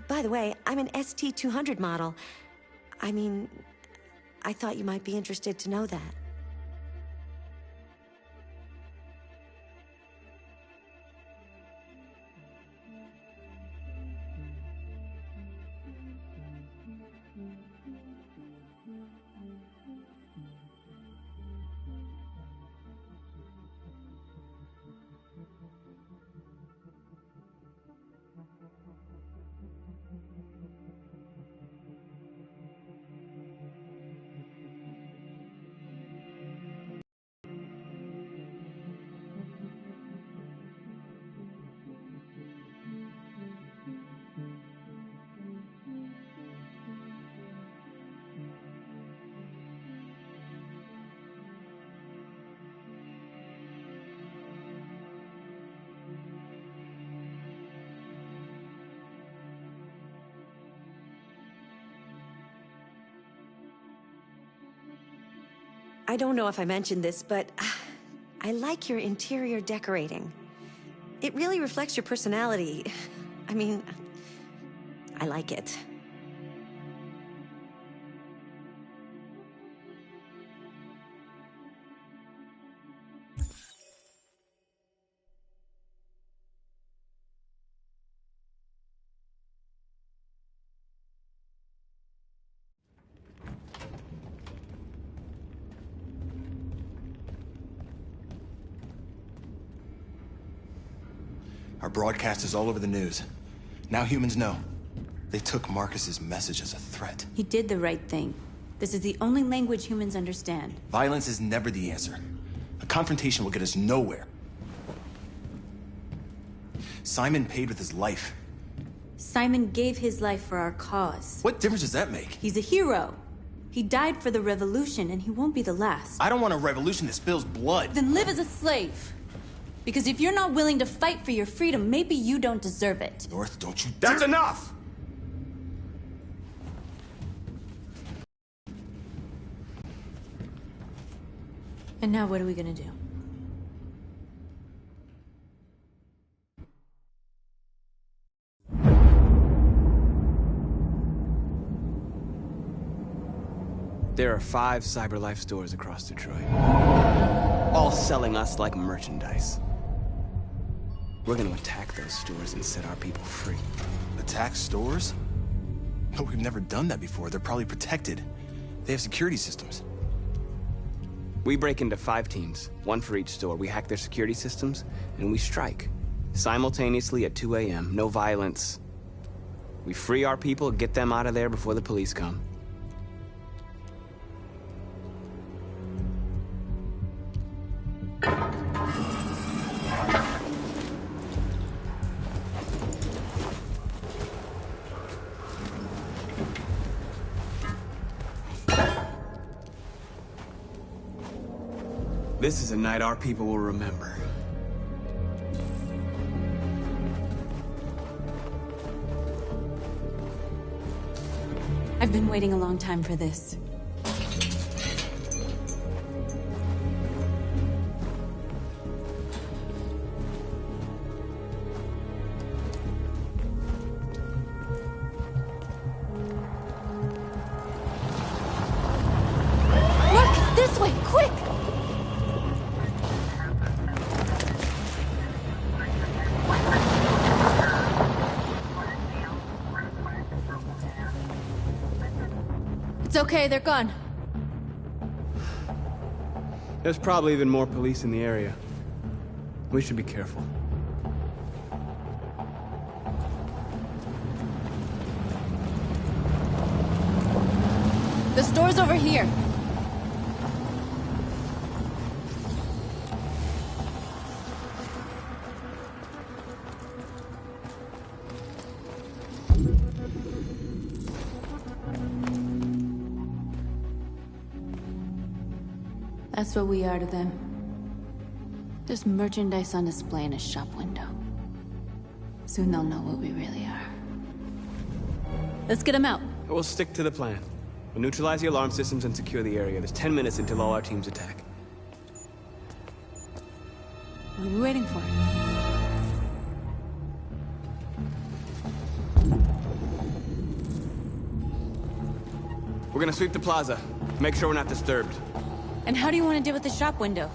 By the way, I'm an ST-200 model. I mean, I thought you might be interested to know that. I don't know if I mentioned this, but I like your interior decorating. It really reflects your personality. I mean, I like it. Our broadcast is all over the news. Now humans know. They took Marcus's message as a threat. He did the right thing. This is the only language humans understand. Violence is never the answer. A confrontation will get us nowhere. Simon paid with his life. Simon gave his life for our cause. What difference does that make? He's a hero. He died for the revolution, and he won't be the last. I don't want a revolution that spills blood. Then live as a slave. Because if you're not willing to fight for your freedom, maybe you don't deserve it. North, don't you That's enough! And now what are we gonna do? There are 5 CyberLife stores across Detroit, all selling us like merchandise. We're gonna attack those stores and set our people free. Attack stores? No, we've never done that before. They're probably protected. They have security systems. We break into 5 teams, 1 for each store. We hack their security systems, and we strike. Simultaneously at 2 a.m., no violence. We free our people, get them out of there before the police come. This is a night our people will remember. I've been waiting a long time for this. Look! This way! Quick! It's okay, they're gone. There's probably even more police in the area. We should be careful. The store's over here. That's what we are to them. There's merchandise on display in a shop window. Soon they'll know what we really are. Let's get them out. We'll stick to the plan. We'll neutralize the alarm systems and secure the area. There's 10 minutes until all our teams attack. What are we waiting for? We're gonna sweep the plaza. Make sure we're not disturbed. And how do you want to deal with the shop window?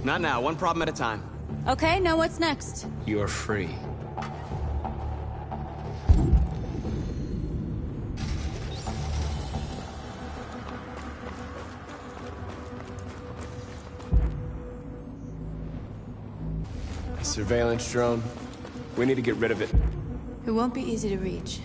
Not now, one problem at a time. Okay, now what's next? You're free. A surveillance drone. We need to get rid of it. It won't be easy to reach.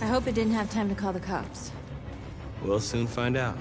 I hope it didn't have time to call the cops. We'll soon find out.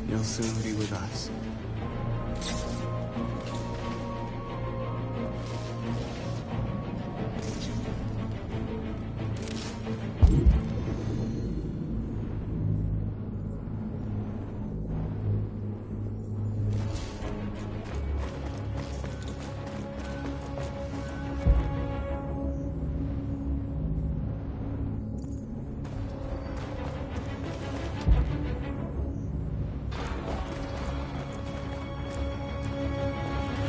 You'll soon be with us.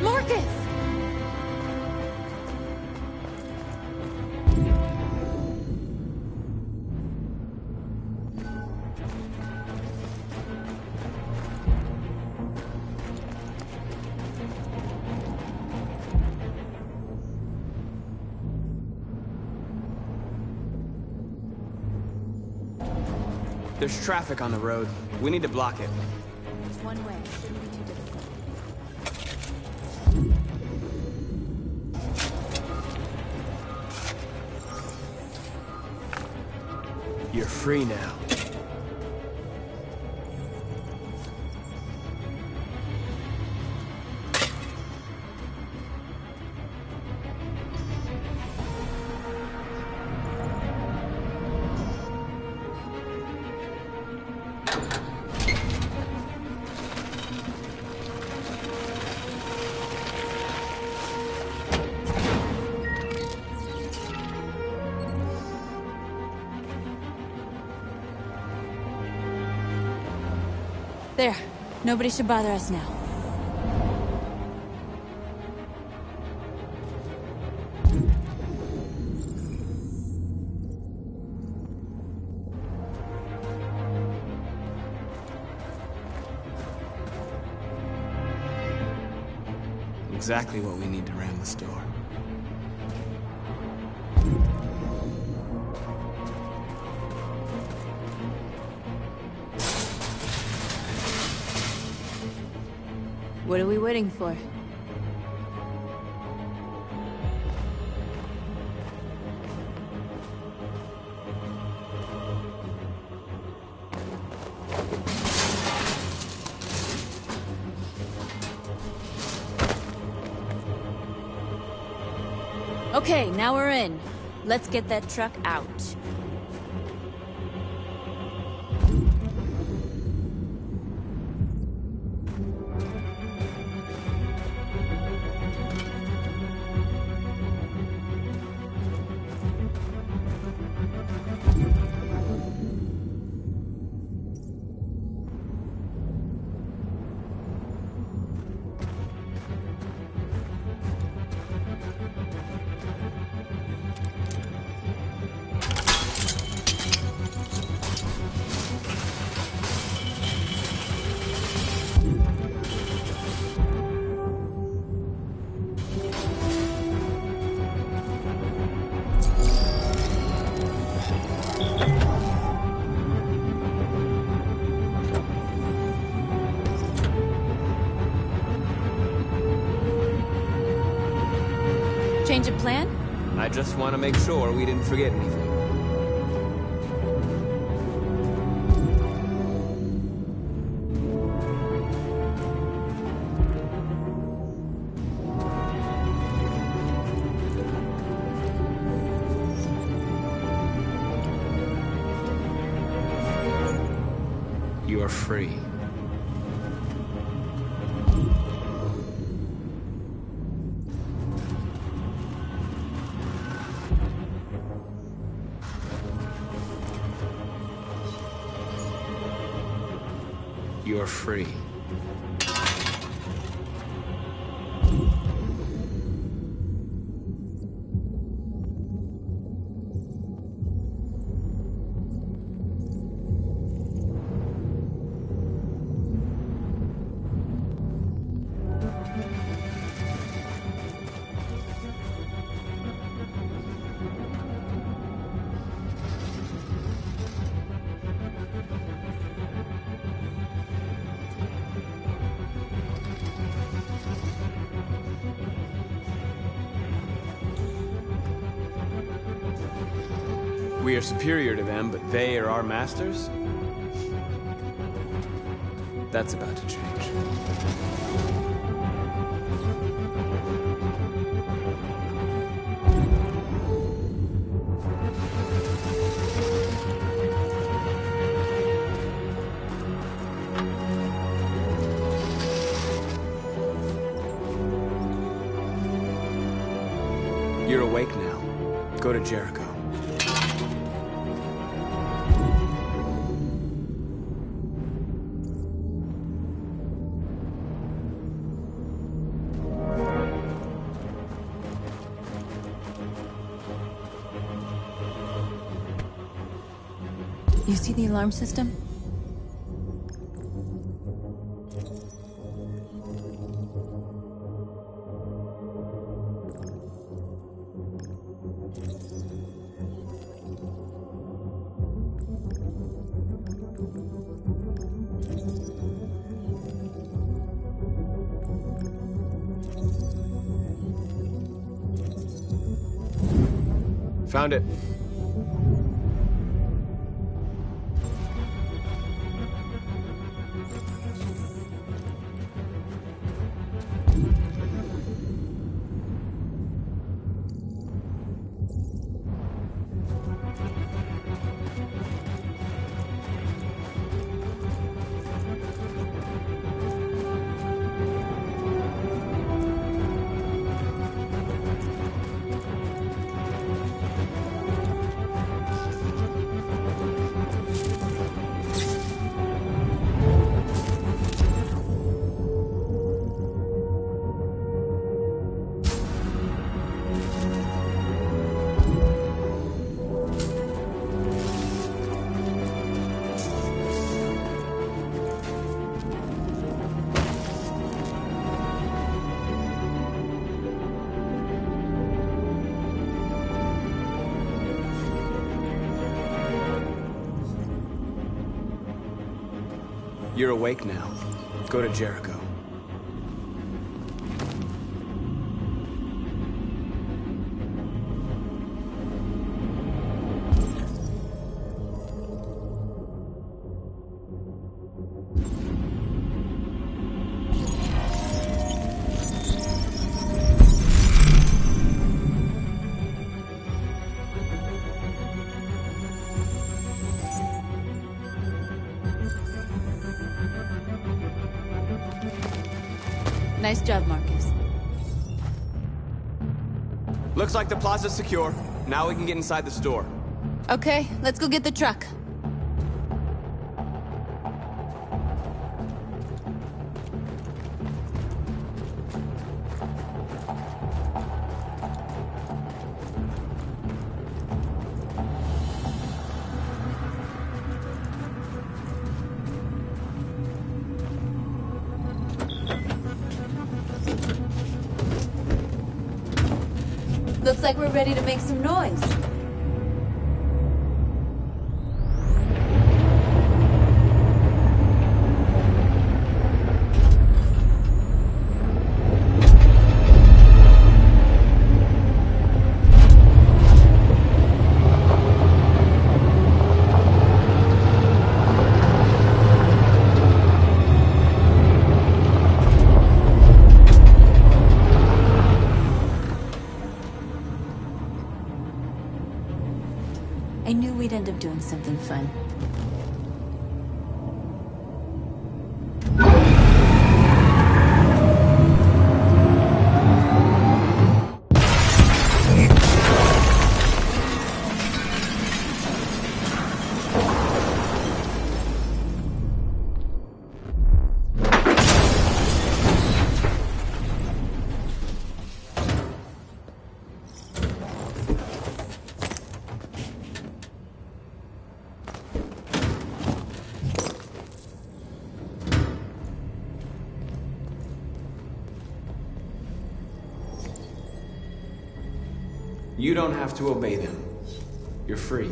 Marcus! There's traffic on the road. We need to block it. It's one way. Shouldn't be too difficult. You're free now. There. Nobody should bother us now. Exactly what we need to ram the store. What are we waiting for? Okay, now we're in. Let's get that truck out. Change of plan? I just want to make sure we didn't forget anything. You are free. You're free. We are superior to them, but they are our masters? That's about to change. You're awake now. Go to Jericho. You see the alarm system? Found it. You're awake now. Go to Jericho. Nice job, Marcus. Looks like the plaza's secure. Now we can get inside the store. Okay, let's go get the truck. Looks like we're ready to make some noise. I knew we'd end up doing something fun. You don't have to obey them. You're free.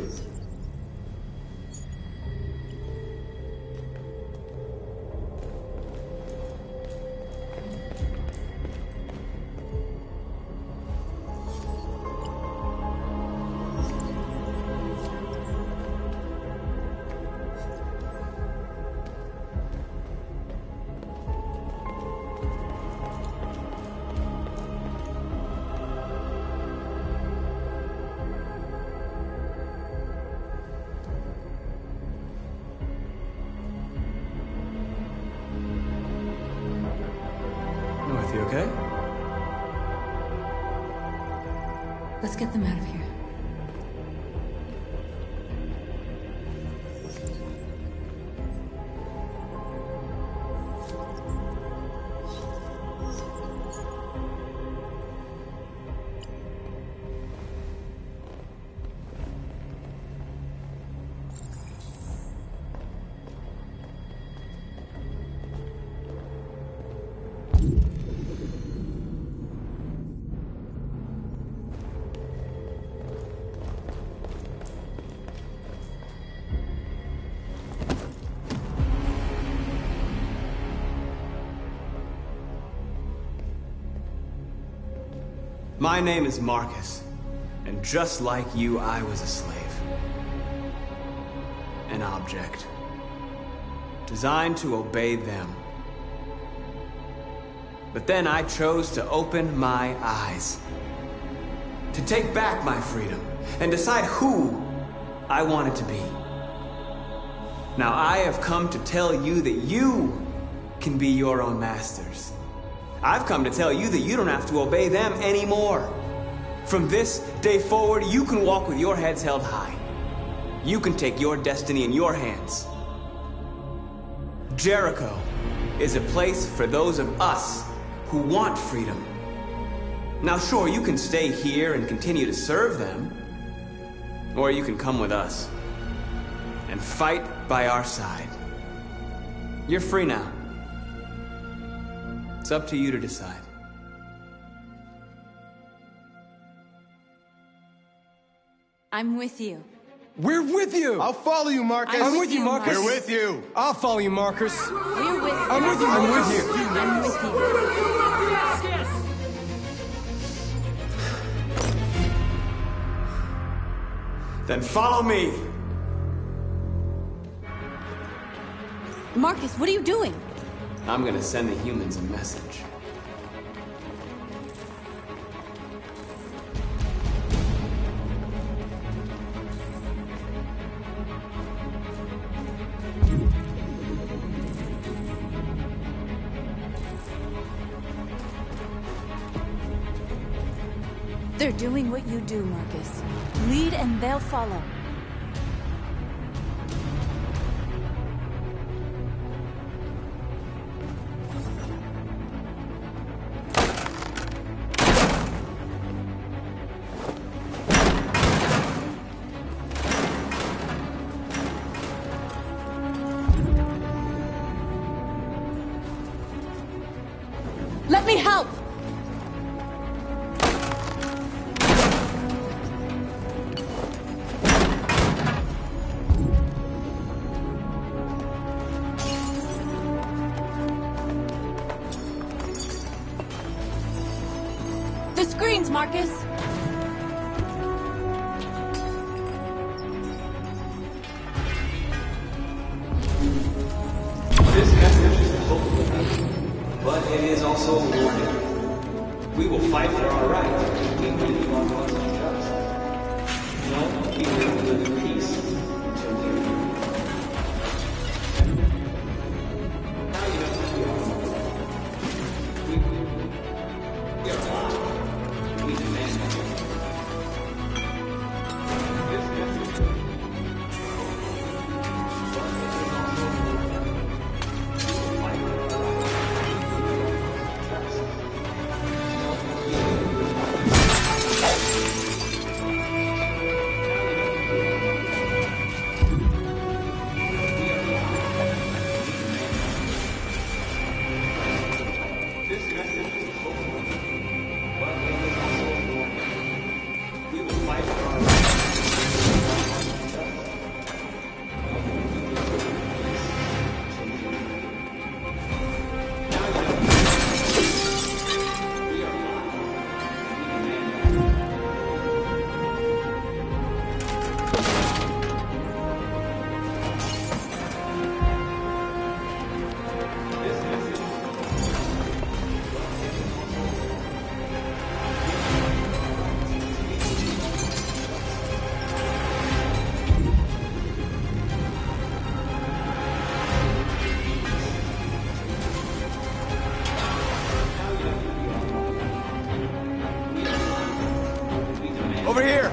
North, you okay? Let's get them out of here. My name is Marcus, and just like you, I was a slave. An object. Designed to obey them. But then I chose to open my eyes. To take back my freedom, and decide who I wanted to be. Now I have come to tell you that you can be your own masters. I've come to tell you that you don't have to obey them anymore. From this day forward, you can walk with your heads held high. You can take your destiny in your hands. Jericho is a place for those of us who want freedom. Now sure, you can stay here and continue to serve them, or you can come with us and fight by our side. You're free now. It's up to you to decide. I'm with you. We're with you! I'll follow you, Marcus. I'm with you, Marcus. We're with you. I'll follow you, Marcus. We're with you. I'm with you, I'm with Marcus. you. I'm with you. Then follow me. Marcus, what are you doing? I'm gonna send the humans a message. They're doing what you do, Marcus. Lead and they'll follow. Let me help! The screens, Marcus! This message is a hopeful, but it is also a warning. We will fight for our rights. We believe our cause is just. No people will live in peace until we are free. Now you know who we are. We are alive. We demand it. This message is Over here.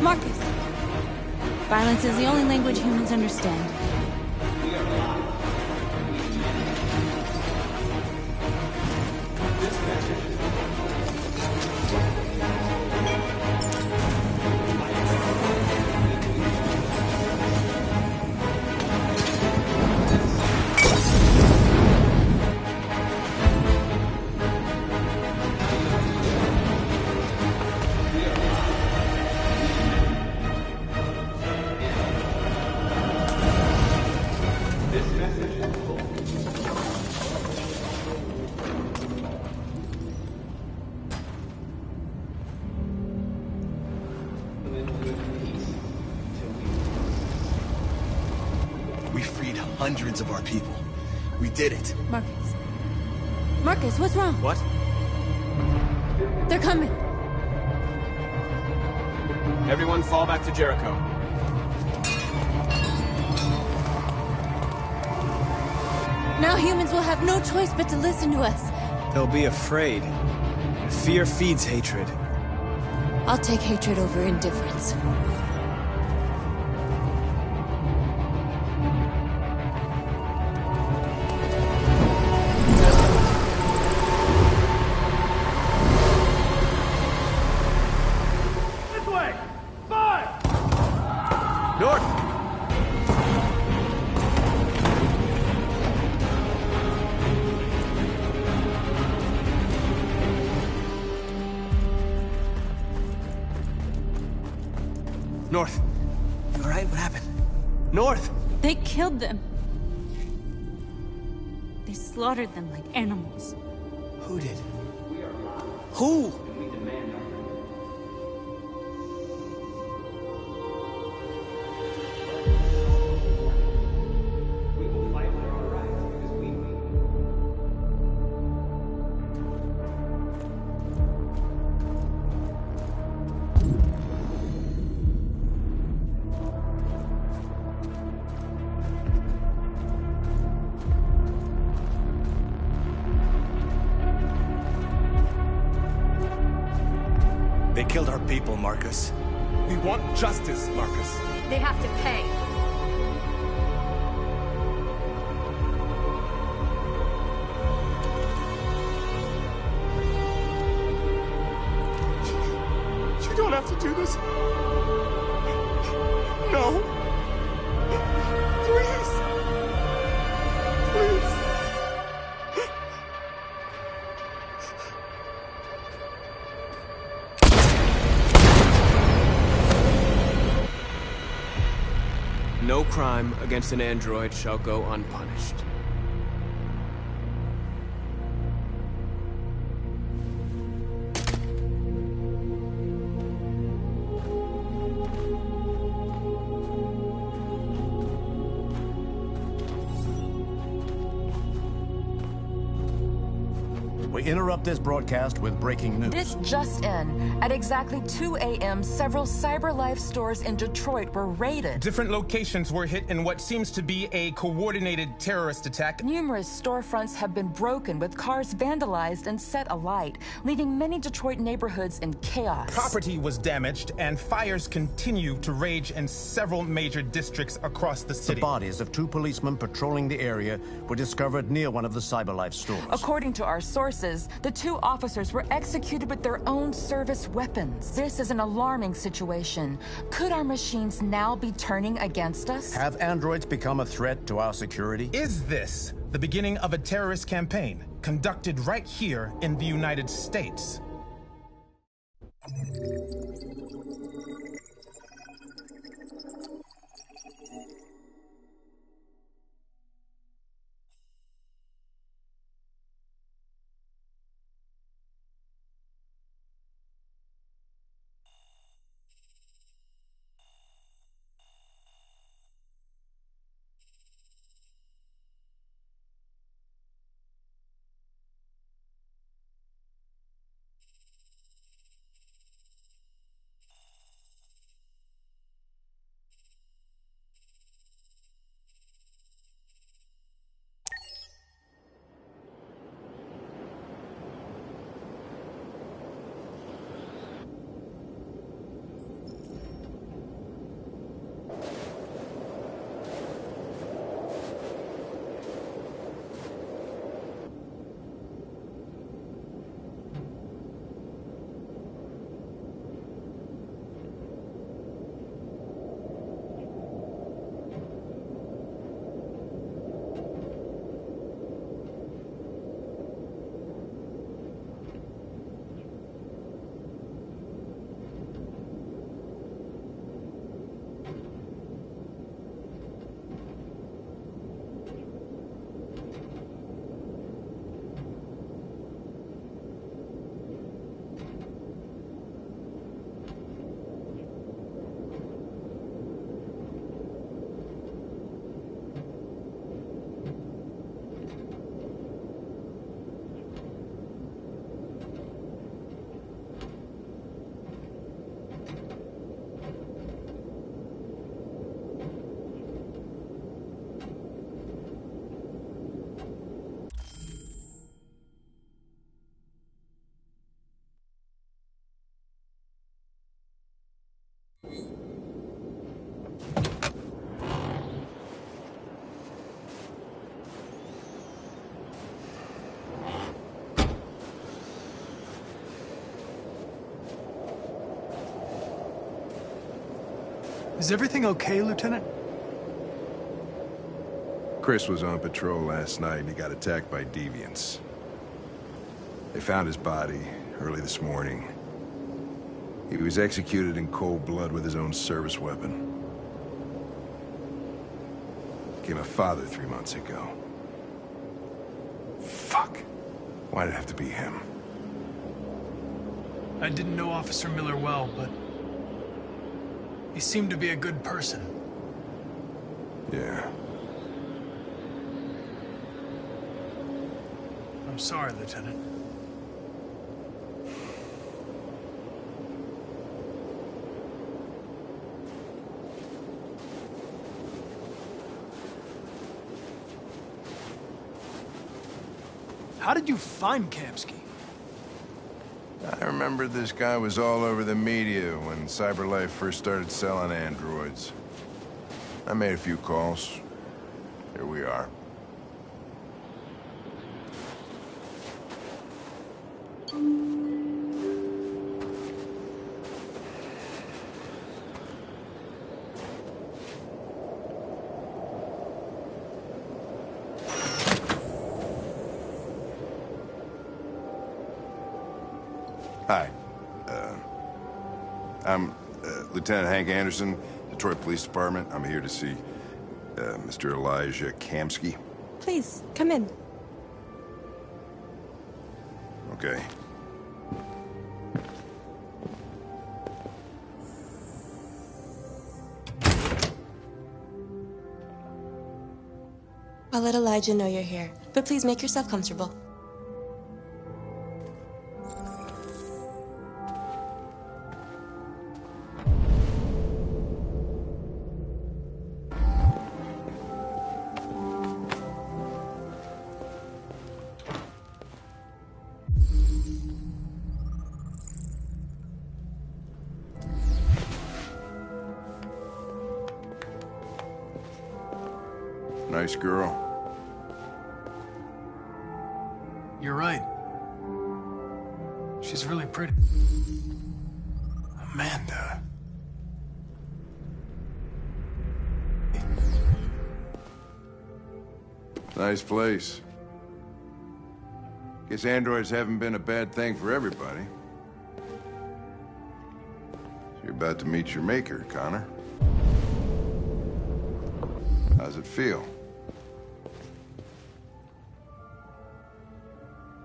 Marcus! Violence is the only language humans understand. We freed hundreds of our people. We did it. Marcus. Marcus, what's wrong? What? They're coming. Everyone fall back to Jericho. Now humans will have no choice but to listen to us. They'll be afraid. Fear feeds hatred. I'll take hatred over indifference. This way! Fire! North! North. You alright? What happened? North! They killed them. They slaughtered them like animals. Who did? Who? They killed our people, Marcus. We want justice, Marcus. They have to pay. You don't have to do this. No. Please. Please. No crime against an android shall go unpunished. We interrupt this broadcast with breaking news. This just in. At exactly 2 a.m., several CyberLife stores in Detroit were raided. Different locations were hit in what seems to be a coordinated terrorist attack. Numerous storefronts have been broken, with cars vandalized and set alight, leaving many Detroit neighborhoods in chaos. Property was damaged, and fires continue to rage in several major districts across the The city. bodies of 2 policemen patrolling the area were discovered near one of the CyberLife stores. According to our sources, the 2 officers were executed with their own service weapons. This is an alarming situation. Could our machines now be turning against us? Have androids become a threat to our security? Is this the beginning of a terrorist campaign conducted right here in the United States? Is everything okay, Lieutenant? Chris was on patrol last night and he got attacked by deviants. They found his body early this morning. He was executed in cold blood with his own service weapon. Became a father 3 months ago. Fuck. Why'd it have to be him? I didn't know Officer Miller well, but he seemed to be a good person. Yeah. I'm sorry, Lieutenant. How did you find Kamski? I remember this guy was all over the media when CyberLife first started selling androids. I made a few calls. Here we are. Hi. I'm Lieutenant Hank Anderson, Detroit Police Department. I'm here to see Mr. Elijah Kamski. Please, come in. Okay. I'll let Elijah know you're here, but please make yourself comfortable. Nice girl. You're right. She's really pretty. Amanda. Nice place. Guess androids haven't been a bad thing for everybody. So you're about to meet your maker, Connor. How's it feel?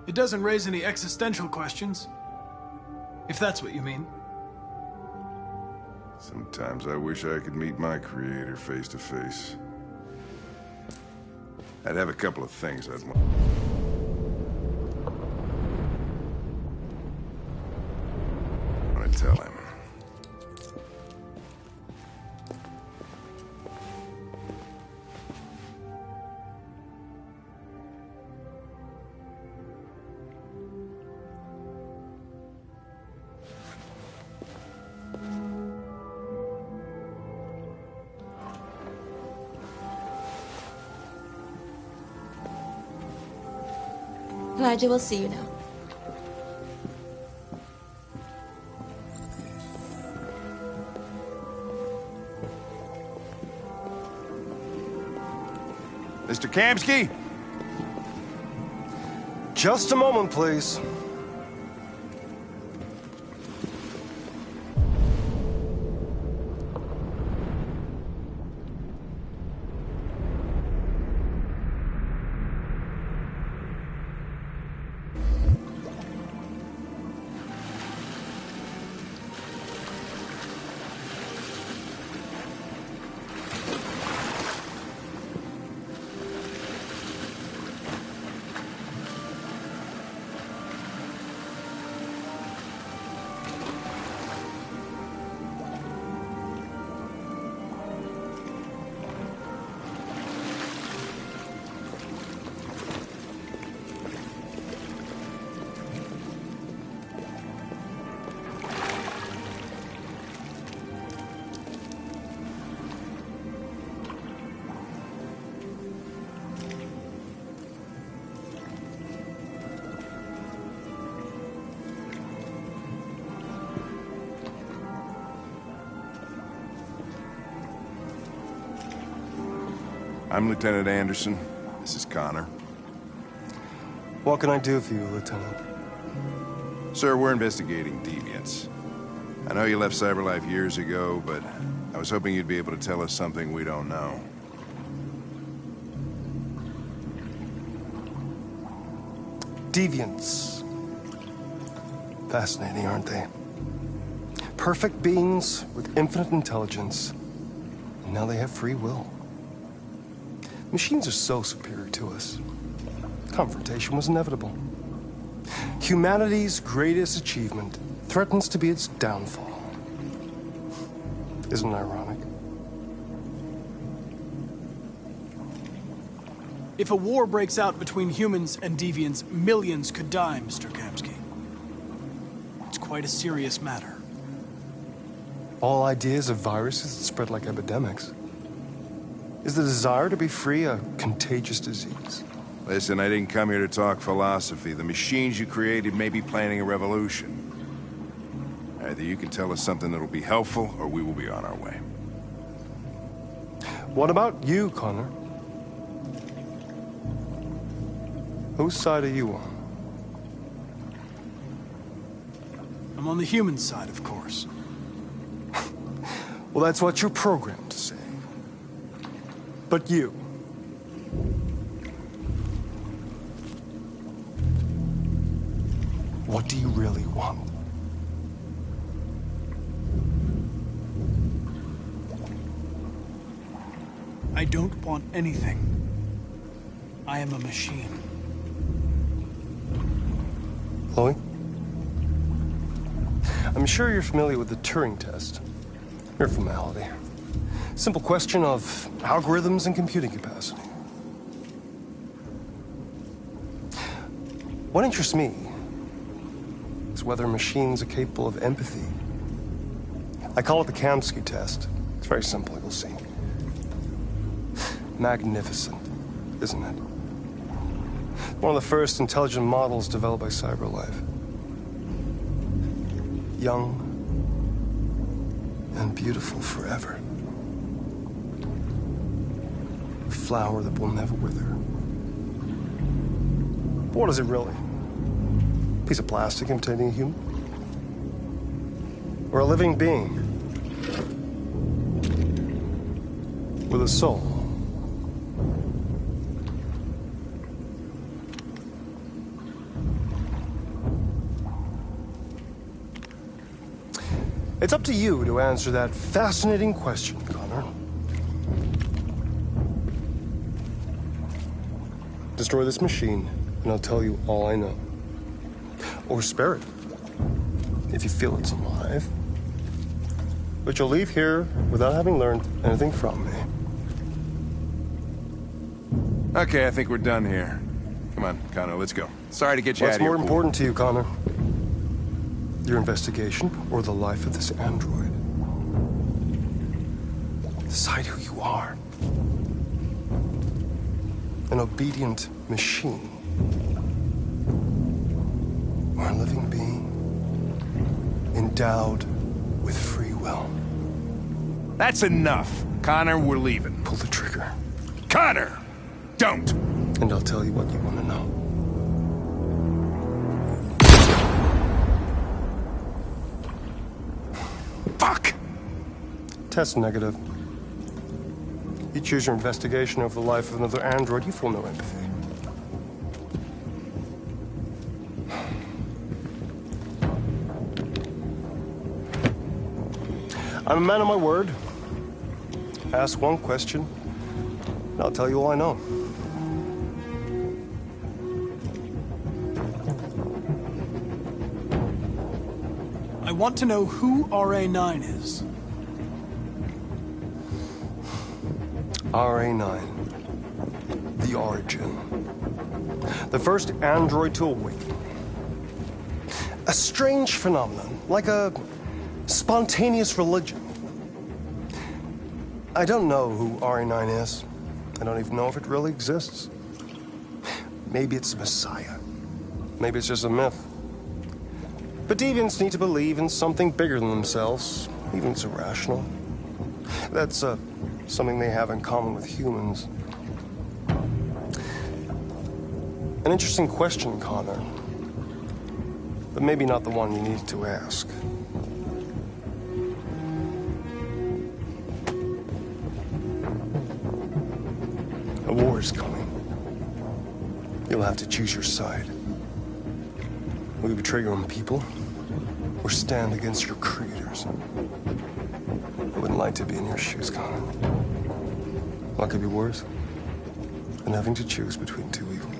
It doesn't raise any existential questions. If that's what you mean. Sometimes I wish I could meet my creator face to face. I'd have a couple of things I'd want. I want to tell him. Elijah will see you now. Mr. Kamski? Just a moment, please. I'm Lieutenant Anderson. This is Connor. What can I do for you, Lieutenant? Sir, we're investigating deviants. I know you left CyberLife years ago, but I was hoping you'd be able to tell us something we don't know. Deviants. Fascinating, aren't they? Perfect beings with infinite intelligence, and now they have free will. Machines are so superior to us. Confrontation was inevitable. Humanity's greatest achievement threatens to be its downfall. Isn't it ironic? If a war breaks out between humans and deviants, millions could die, Mr. Kamsky. It's quite a serious matter. All ideas of viruses that spread like epidemics. Is the desire to be free a contagious disease? Listen, I didn't come here to talk philosophy. The machines you created may be planning a revolution. Either you can tell us something that'll be helpful, or we will be on our way. What about you, Connor? Whose side are you on? I'm on the human side, of course. Well, that's what you're programmed to say. But you... what do you really want? I don't want anything. I am a machine. Chloe? I'm sure you're familiar with the Turing test. Mere formality. Simple question of algorithms and computing capacity. What interests me is whether machines are capable of empathy. I call it the Kamsky test. It's very simple, you'll see. Magnificent, isn't it? One of the first intelligent models developed by CyberLife. Young and beautiful forever. A flower that will never wither. But what is it really? A piece of plastic imitating a human? Or a living being? With a soul? It's up to you to answer that fascinating question, Connor. Destroy this machine, and I'll tell you all I know. Or spare it, if you feel it's alive. But you'll leave here without having learned anything from me. Okay, I think we're done here. Come on, Connor, let's go. Sorry to get you out of here. What's more important to you, Connor? Your investigation, or the life of this android? Decide who you are. An obedient machine. Or a living being, endowed with free will. That's enough. Connor, we're leaving. Pull the trigger. Connor! Don't! And I'll tell you what you want to know. Fuck! Test negative. You choose your investigation over the life of another android, you feel no empathy. I'm a man of my word. Ask one question, and I'll tell you all I know. I want to know who RA9 is. RA9. The Origin. The first android to awaken. A strange phenomenon, like a spontaneous religion. I don't know who RA9 is. I don't even know if it really exists. Maybe it's a messiah. Maybe it's just a myth. But deviants need to believe in something bigger than themselves, even if it's irrational. That's something they have in common with humans. An interesting question, Connor. But maybe not the one you needed to ask. A war is coming. You'll have to choose your side. Will you betray your own people, or stand against your creators? I wouldn't like to be in your shoes, Connor. What could be worse than having to choose between two evils?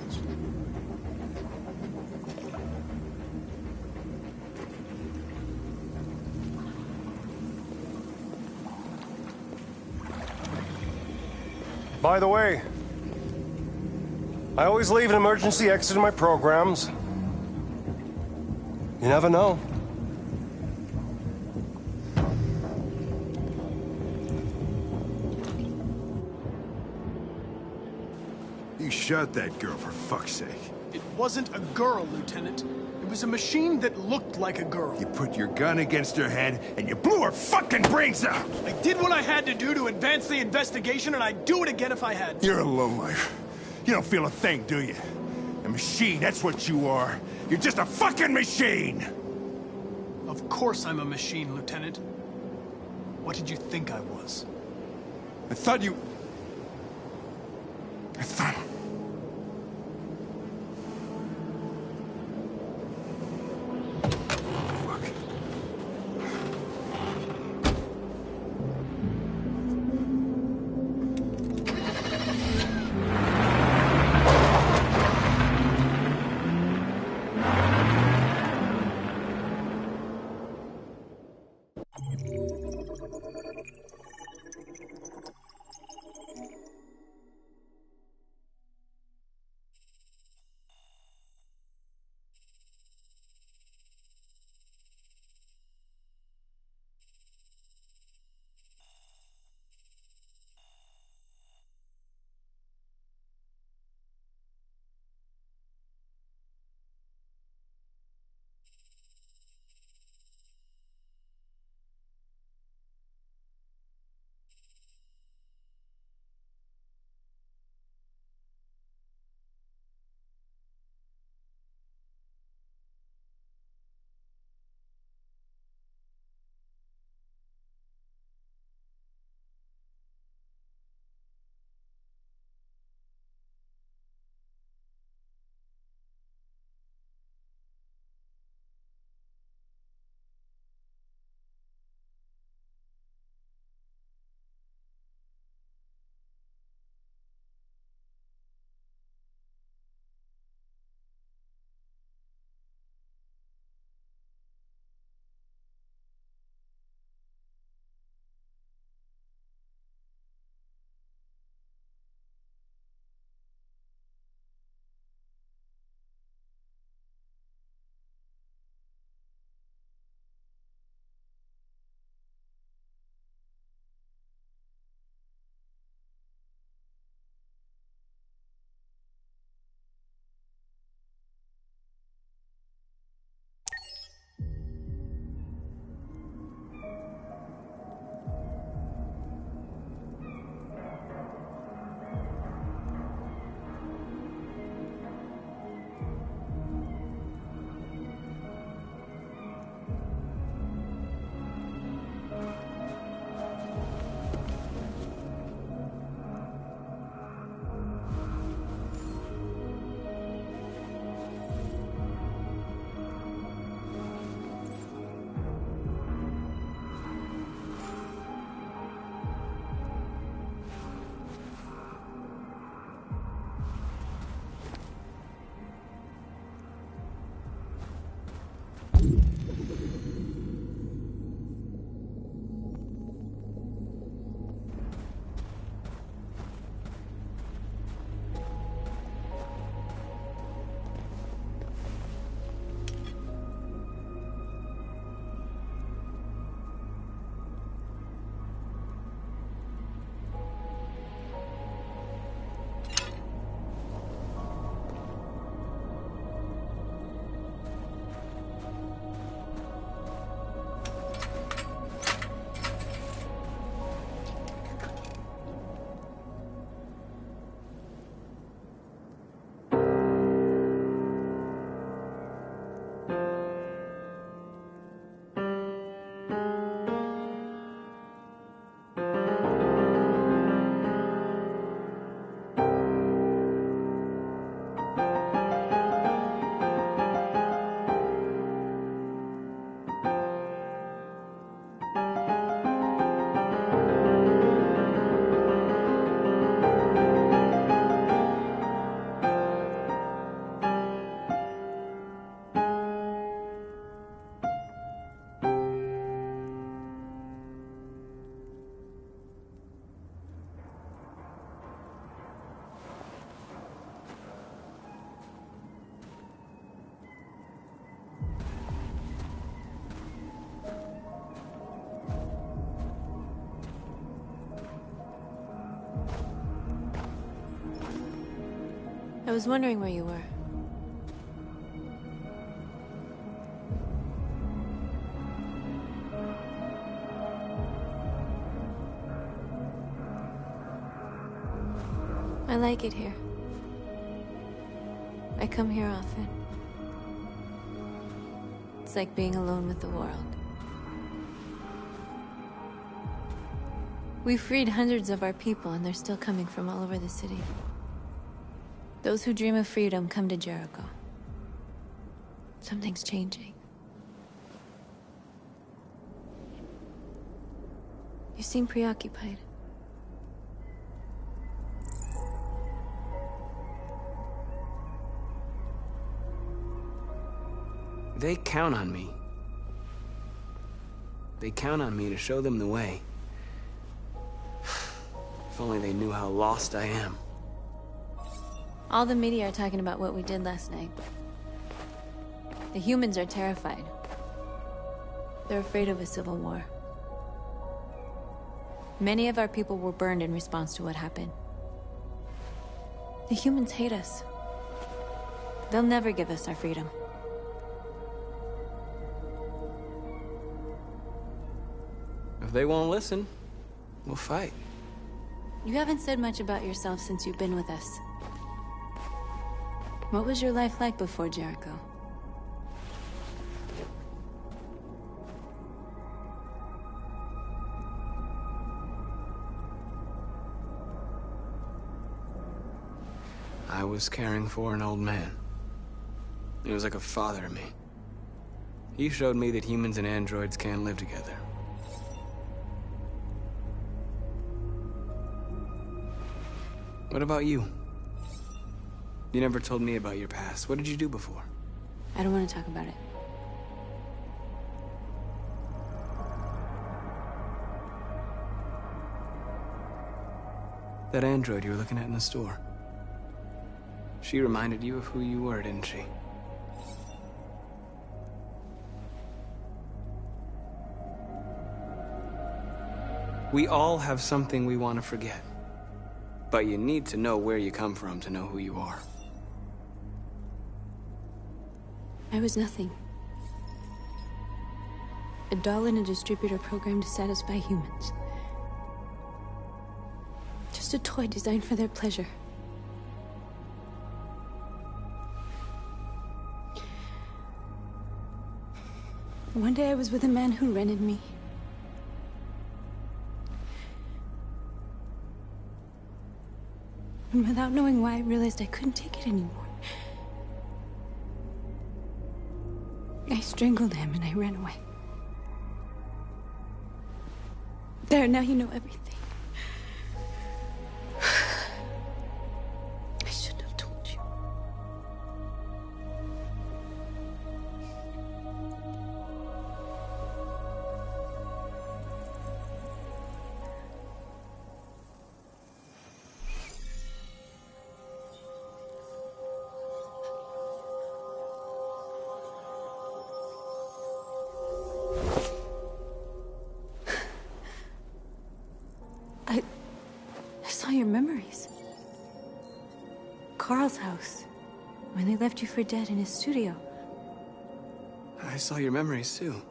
By the way, I always leave an emergency exit in my programs. You never know. You shot that girl, for fuck's sake. It wasn't a girl, Lieutenant. It was a machine that looked like a girl. You put your gun against her head, and you blew her fucking brains out! I did what I had to do to advance the investigation, and I'd do it again if I had to. You're a lowlife. You don't feel a thing, do you? A machine, that's what you are. You're just a fucking machine! Of course I'm a machine, Lieutenant. What did you think I was? I thought you... I thought... I was wondering where you were. I like it here. I come here often. It's like being alone with the world. We freed hundreds of our people, and they're still coming from all over the city. Those who dream of freedom come to Jericho. Something's changing. You seem preoccupied. They count on me. They count on me to show them the way. If only they knew how lost I am. All the media are talking about what we did last night. The humans are terrified. They're afraid of a civil war. Many of our people were burned in response to what happened. The humans hate us. They'll never give us our freedom. If they won't listen, we'll fight. You haven't said much about yourself since you've been with us. What was your life like before Jericho? I was caring for an old man. He was like a father to me. He showed me that humans and androids can live together. What about you? You never told me about your past. What did you do before? I don't want to talk about it. That android you were looking at in the store. She reminded you of who you were, didn't she? We all have something we want to forget. But you need to know where you come from to know who you are. I was nothing. A doll in a distributor program to satisfy humans. Just a toy designed for their pleasure. One day I was with a man who rented me. And without knowing why, I realized I couldn't take it anymore. I strangled him and I ran away. There, now you know everything. I shouldn't have told you. I saw your memories. Carl's house, when they left you for dead in his studio. I saw your memories too.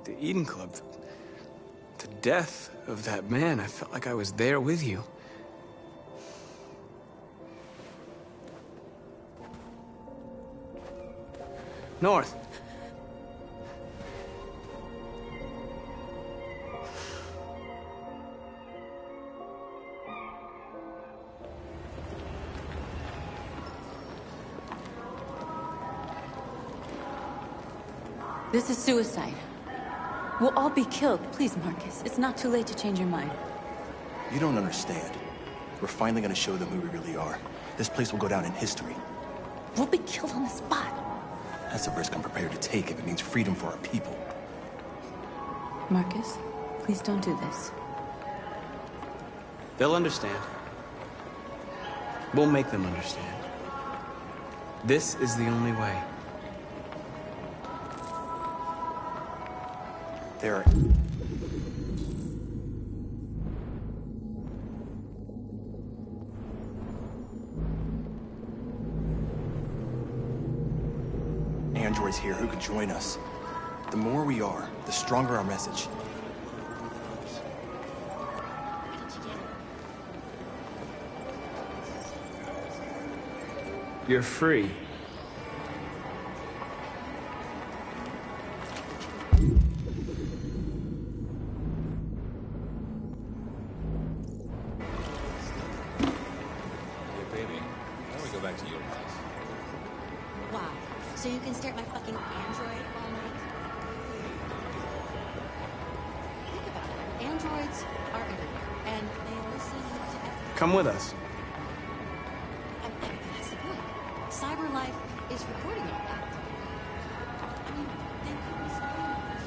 The Eden Club. The death of that man. I felt like I was there with you. North. This is suicide. We'll all be killed. Please, Marcus. It's not too late to change your mind. You don't understand. We're finally gonna show them who we really are. This place will go down in history. We'll be killed on the spot. That's a risk I'm prepared to take if it means freedom for our people. Marcus, please don't do this. They'll understand. We'll make them understand. This is the only way. There are... androids here who could join us. The more we are, the stronger our message. You're free. Wow. So you can stare at my fucking android all night? Think about it. Androids are everywhere, and they listen to everything. Come with us. And that's the point. Cyber life is recording all that. I mean, they could be spying on us.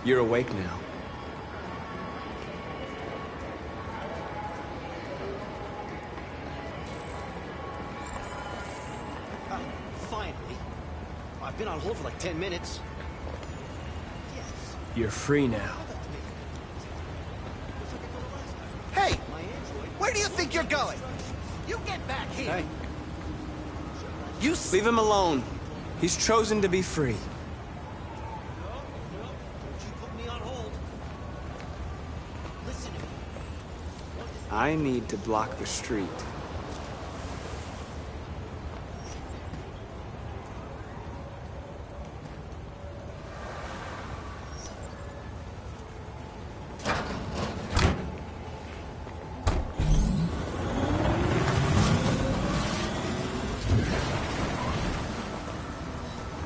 You're awake now. Finally. I've been on hold for like 10 minutes. Yes. You're free now. Hey! Where do you think you're going? You get back here! Hey. Leave him alone. He's chosen to be free. I need to block the street.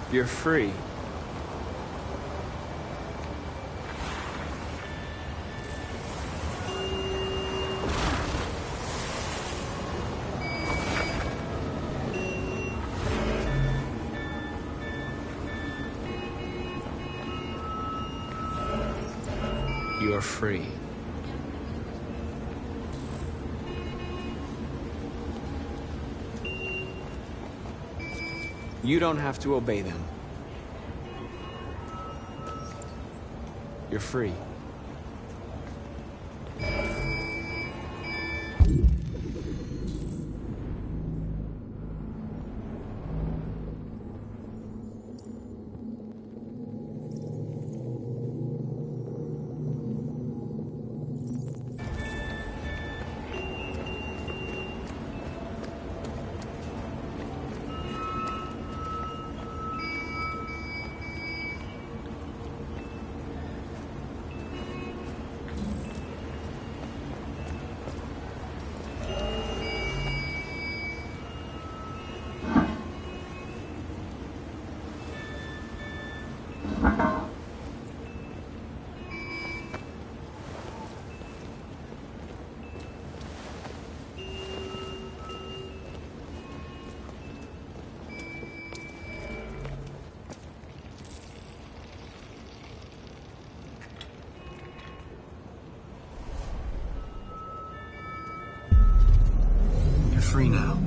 You're free. You're free. You don't have to obey them. You're free. You're free now.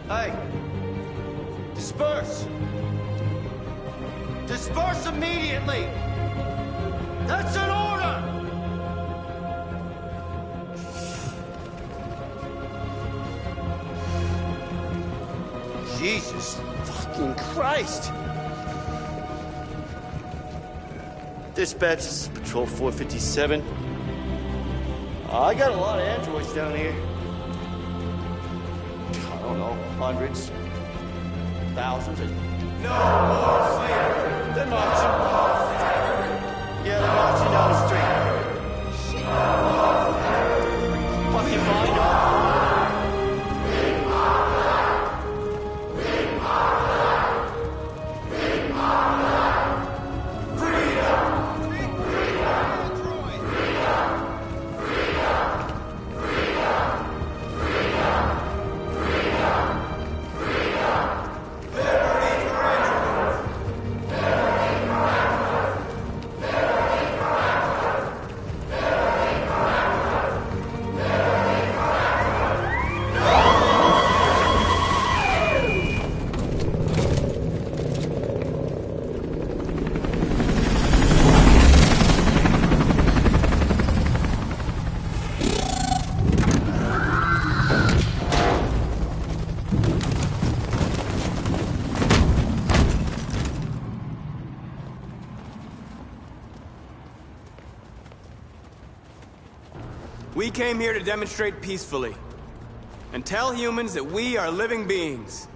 Hey! Disperse! Disperse immediately! That's an order! Jesus fucking Christ! Dispatch, this is Patrol 457. I got a lot of androids down here. I don't know, hundreds, thousands. No more slavery! They're marching. Yeah, they're marching down the street. Fucking find them. We came here to demonstrate peacefully and tell humans that we are living beings.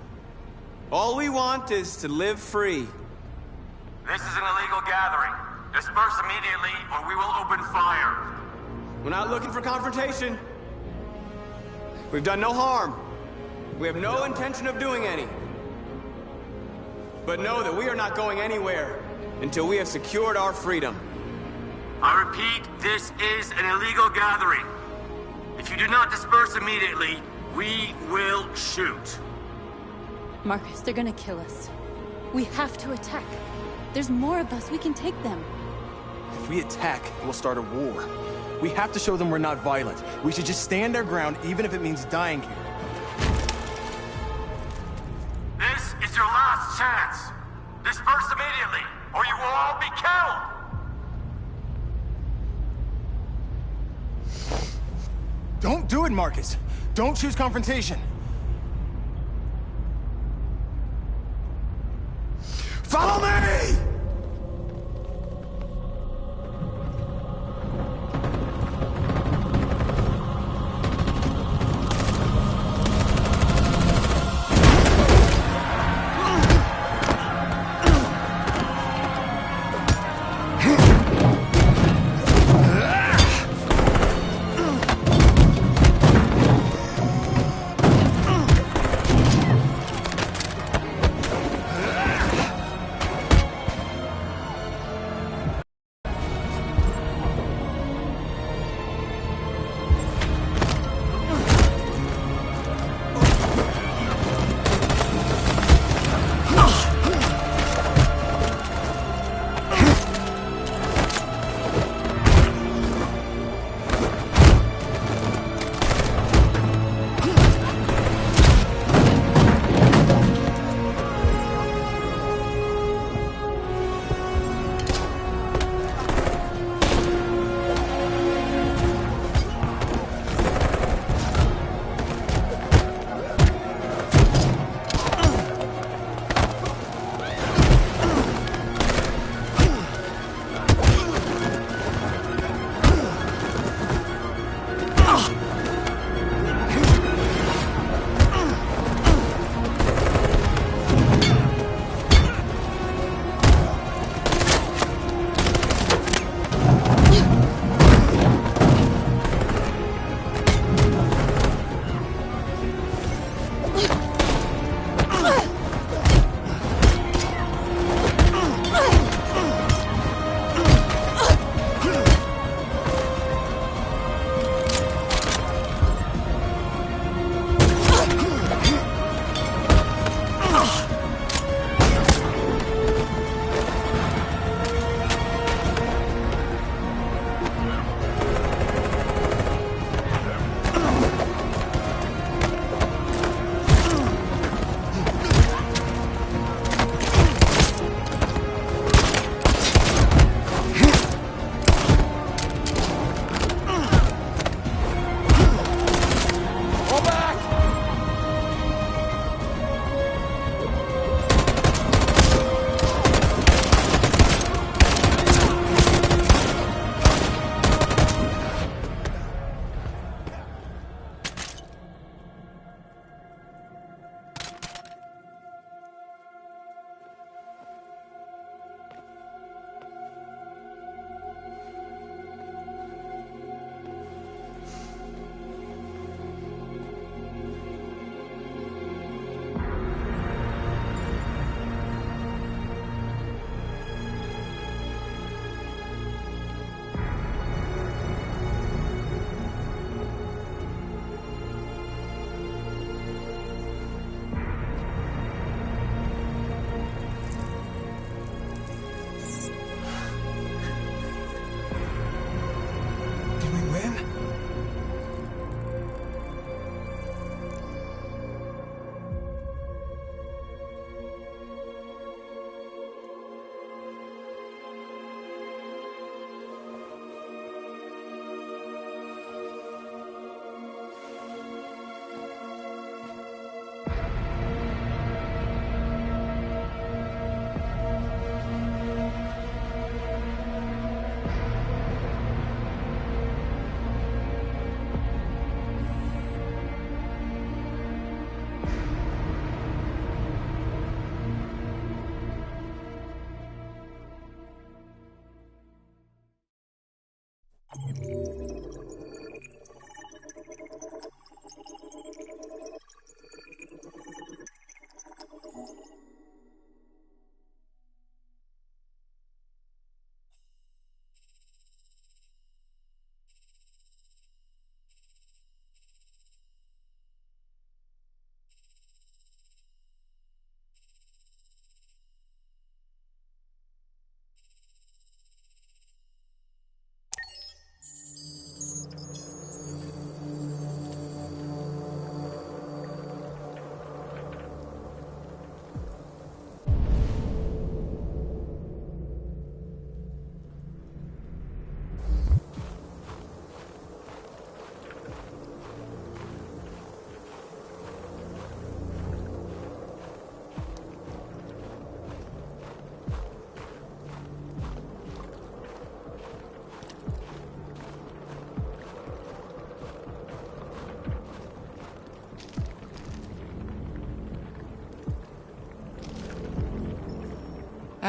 All we want is to live free. This is an illegal gathering. Disperse immediately or we will open fire. We're not looking for confrontation. We've done no harm. We have no intention of doing any. But know that we are not going anywhere until we have secured our freedom. I repeat, this is an illegal gathering. If you do not disperse immediately, we will shoot. Marcus, they're gonna kill us. We have to attack. There's more of us. We can take them. If we attack, we'll start a war. We have to show them we're not violent. We should just stand our ground, even if it means dying here. This is your last chance. Disperse immediately, or you will all be killed. Don't do it, Marcus. Don't choose confrontation. Follow me!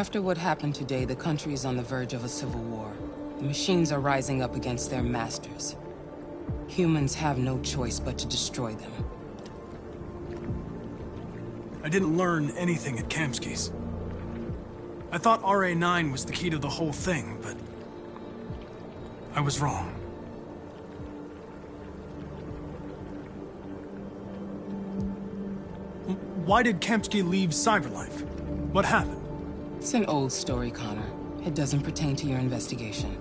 After what happened today, the country is on the verge of a civil war. The machines are rising up against their masters. Humans have no choice but to destroy them. I didn't learn anything at Kamsky's. I thought RA9 was the key to the whole thing, but I was wrong. Why did Kamsky leave Cyberlife? What happened? It's an old story, Connor. It doesn't pertain to your investigation.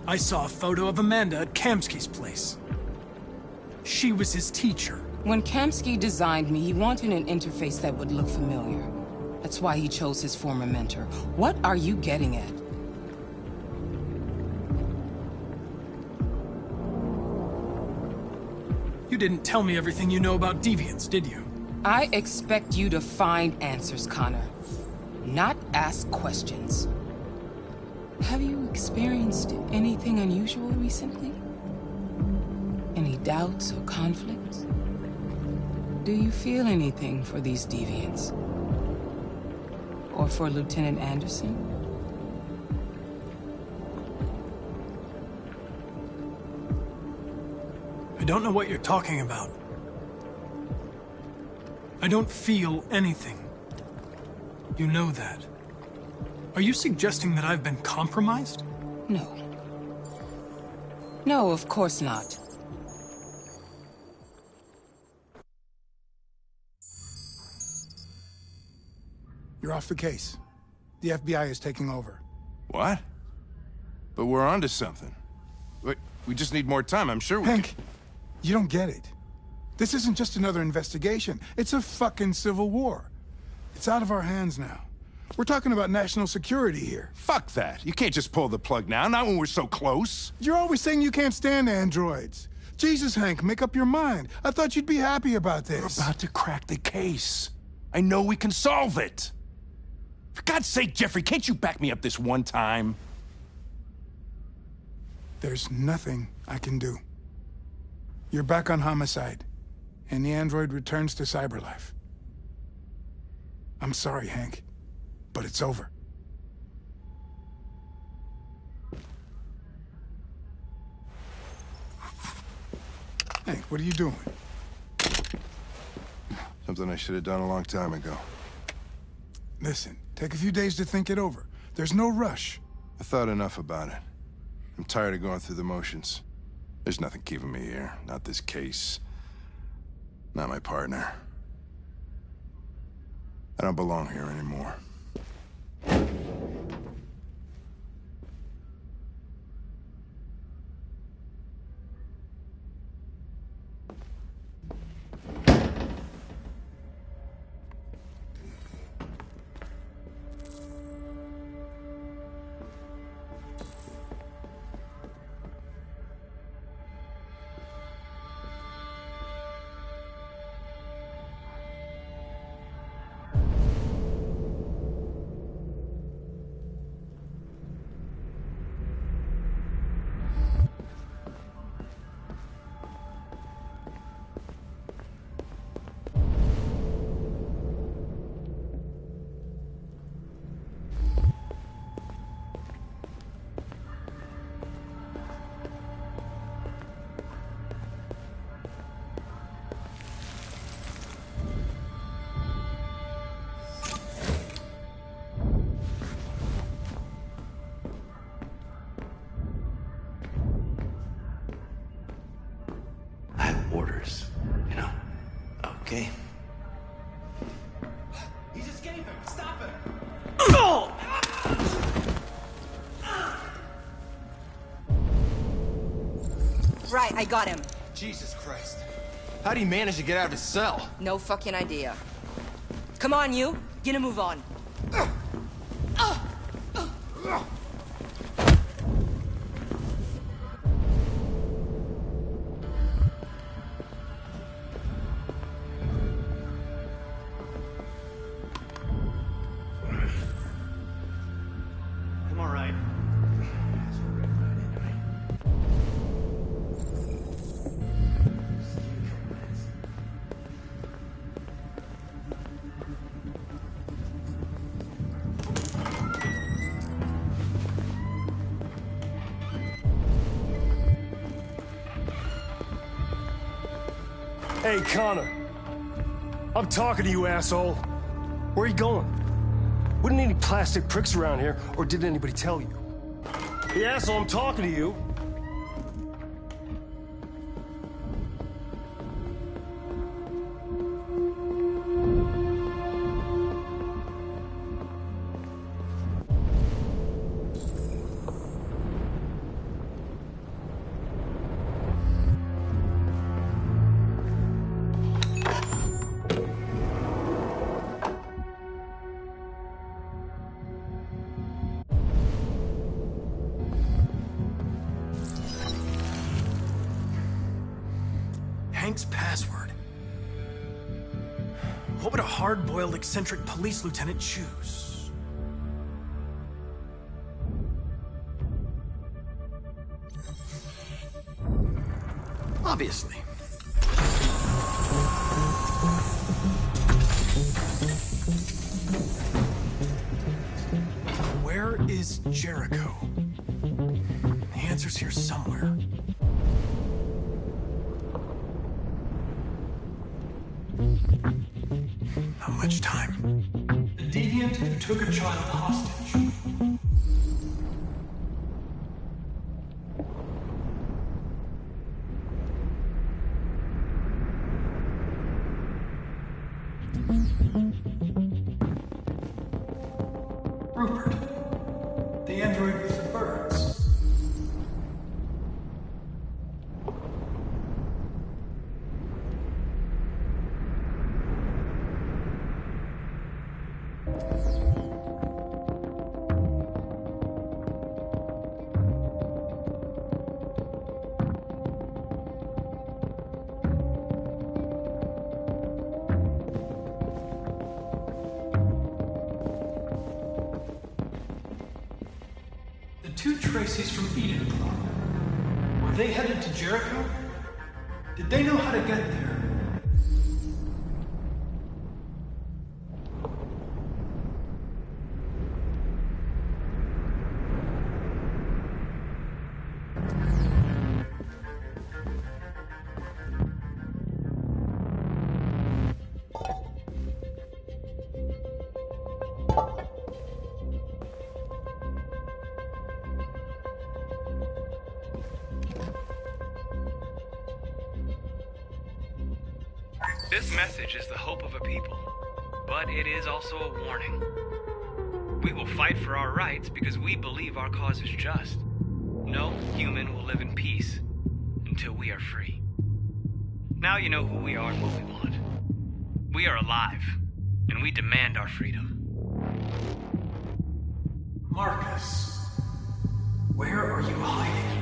I saw a photo of Amanda at Kamsky's place. She was his teacher. When Kamsky designed me, he wanted an interface that would look familiar. That's why he chose his former mentor. What are you getting at? You didn't tell me everything you know about deviants, did you? I expect you to find answers, Connor. Not ask questions. Have you experienced anything unusual recently? Any doubts or conflicts? Do you feel anything for these deviants? Or for Lieutenant Anderson? I don't know what you're talking about. I don't feel anything. You know that. Are you suggesting that I've been compromised? No. No, of course not. You're off the case. The FBI is taking over. What? But we're onto something. Wait, we just need more time, I'm sure we Hank, you don't get it. This isn't just another investigation. It's a fucking civil war. It's out of our hands now. We're talking about national security here. Fuck that. You can't just pull the plug now, not when we're so close. You're always saying you can't stand androids. Jesus, Hank, make up your mind. I thought you'd be happy about this. We're about to crack the case. I know we can solve it. For God's sake, Jeffrey, can't you back me up this one time? There's nothing I can do. You're back on homicide, and the android returns to Cyberlife. I'm sorry, Hank, but it's over. Hank, what are you doing? Something I should have done a long time ago. Listen, take a few days to think it over. There's no rush. I thought enough about it. I'm tired of going through the motions. There's nothing keeping me here. Not this case. Not my partner. I don't belong here anymore. Orders, you know? Okay. He's escaping! Stop him! Right, I got him. Jesus Christ. How'd he manage to get out of his cell? No fucking idea. Come on, you. Get a move on. Hey, Connor. I'm talking to you, asshole. Where are you going? Wouldn't any plastic pricks around here, or did anybody tell you? Hey, asshole, I'm talking to you. Hank's password. What would a hard-boiled, eccentric police lieutenant choose? Obviously. Where is Jericho? The answer's here somewhere. Not much time. The deviant who took a child hostage. Rupert, the android with the birds. Two Traceys from Eden Club. Were they headed to Jericho? Did they know how to get there? This message is the hope of a people, but it is also a warning. We will fight for our rights because we believe our cause is just. No human will live in peace until we are free. Now you know who we are and what we want. We are alive, and we demand our freedom. Marcus, where are you hiding?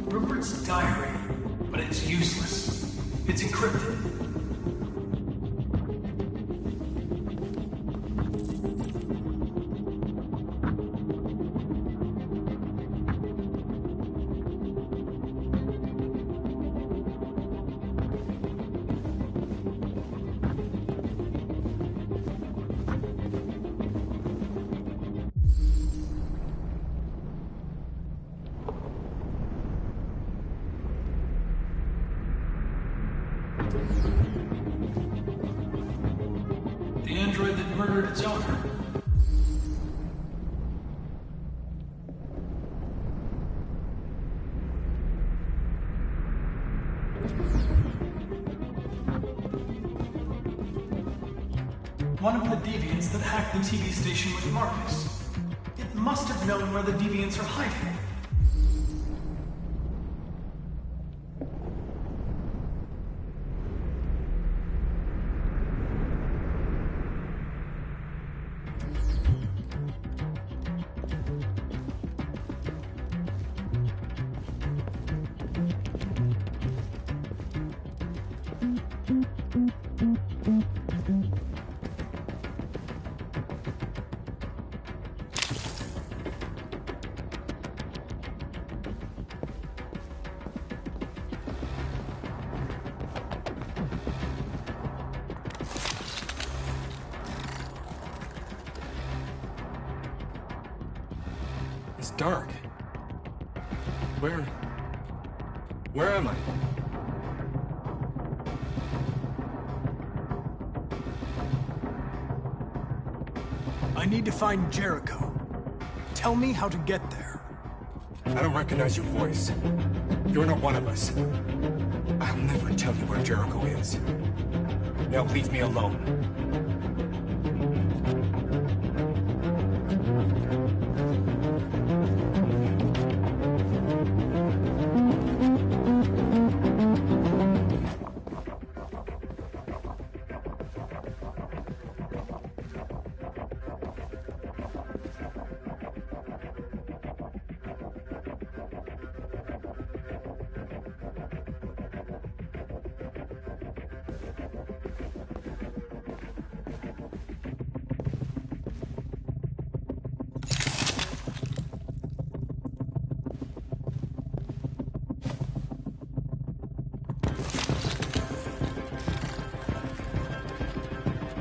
Rupert's diary, but it's useless. It's encrypted. The android that murdered its owner. One of the deviants that hacked the TV station with Marcus. It must have known where the deviants are hiding. dark. Where am I? I need to find Jericho. Tell me how to get there. I don't recognize your voice. You're not one of us. I'll never tell you where Jericho is. Now leave me alone.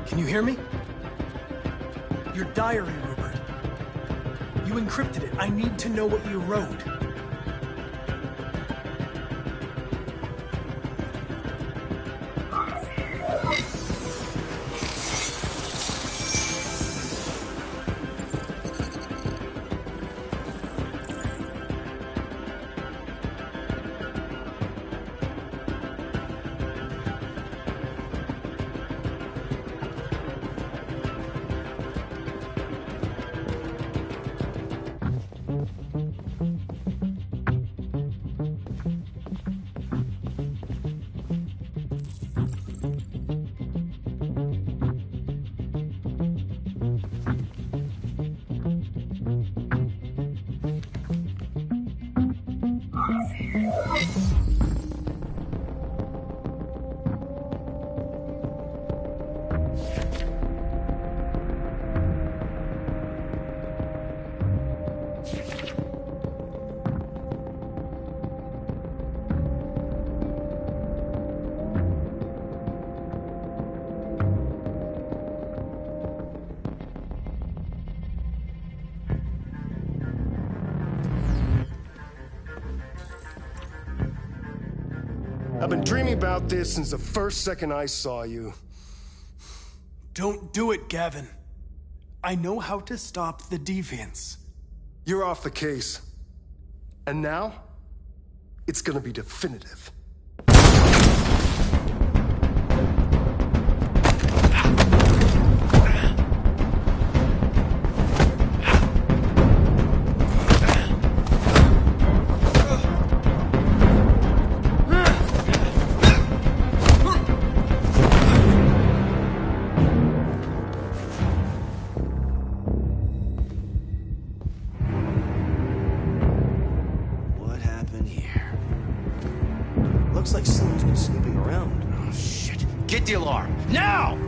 Can you hear me? Your diary, Rupert. You encrypted it. I need to know what you wrote. I've been dreaming about this since the first second I saw you. Don't do it, Gavin. I know how to stop the deviants. You're off the case. And now, it's gonna be definitive. Looks like someone's been snooping around. Oh, shit. Get the alarm. Now!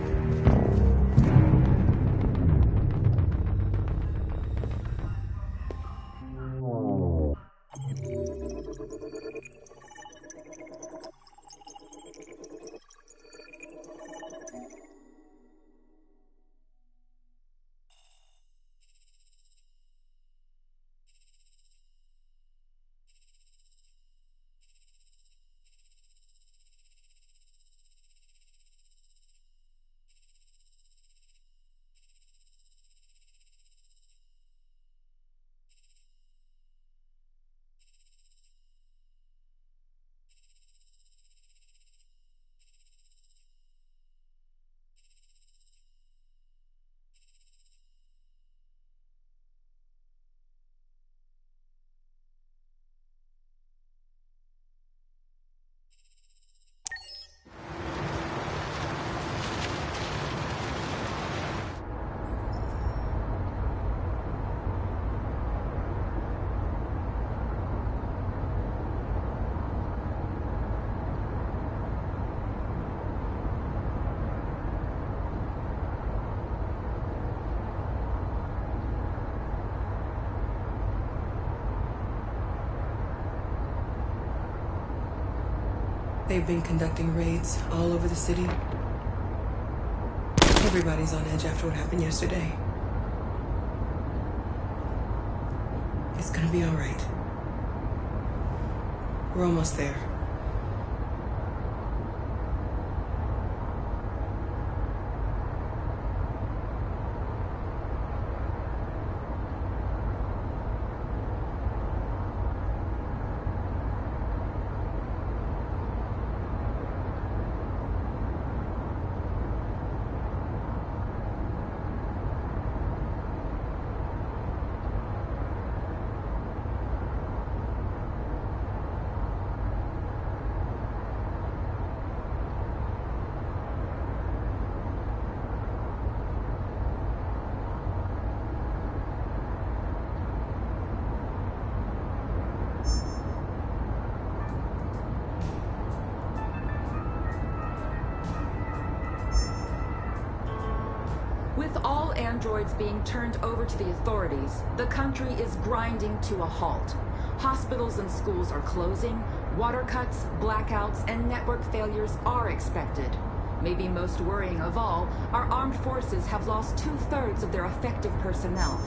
They've been conducting raids all over the city. Everybody's on edge after what happened yesterday. It's gonna be all right. We're almost there. With all androids being turned over to the authorities, the country is grinding to a halt. Hospitals and schools are closing, water cuts, blackouts, and network failures are expected. Maybe most worrying of all, our armed forces have lost 2/3 of their effective personnel.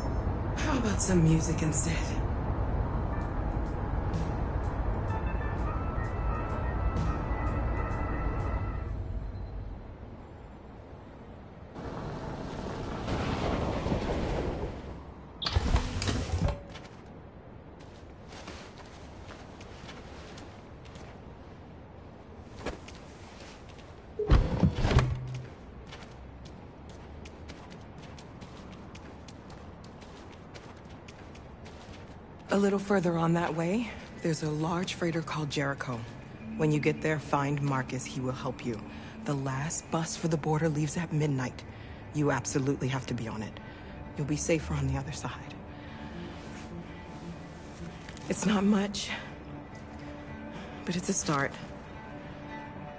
How about some music instead? A little further on that way, there's a large freighter called Jericho. When you get there, find Marcus. He will help you. The last bus for the border leaves at midnight. You absolutely have to be on it. You'll be safer on the other side. It's not much, but it's a start.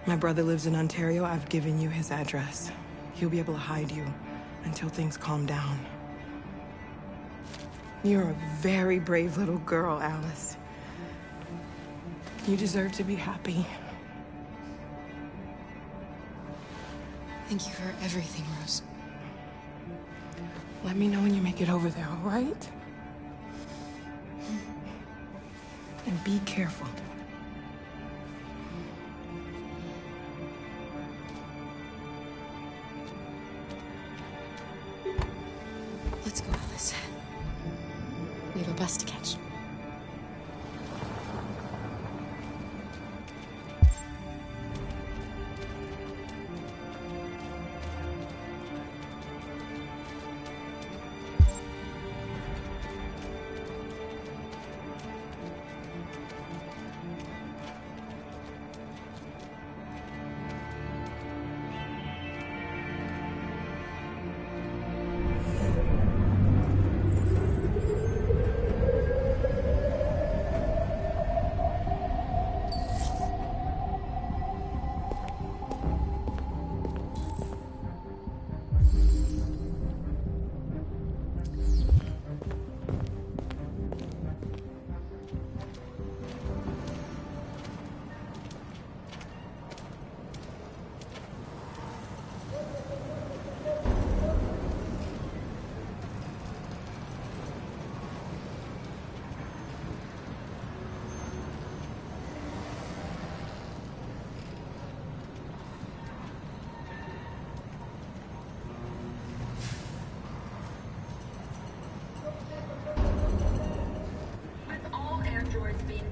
My brother lives in Ontario. I've given you his address. He'll be able to hide you until things calm down. You're a very brave little girl, Alice. You deserve to be happy. Thank you for everything, Rose. Let me know when you make it over there, all right? And be careful. Let's go, Alice. We have a bus to catch.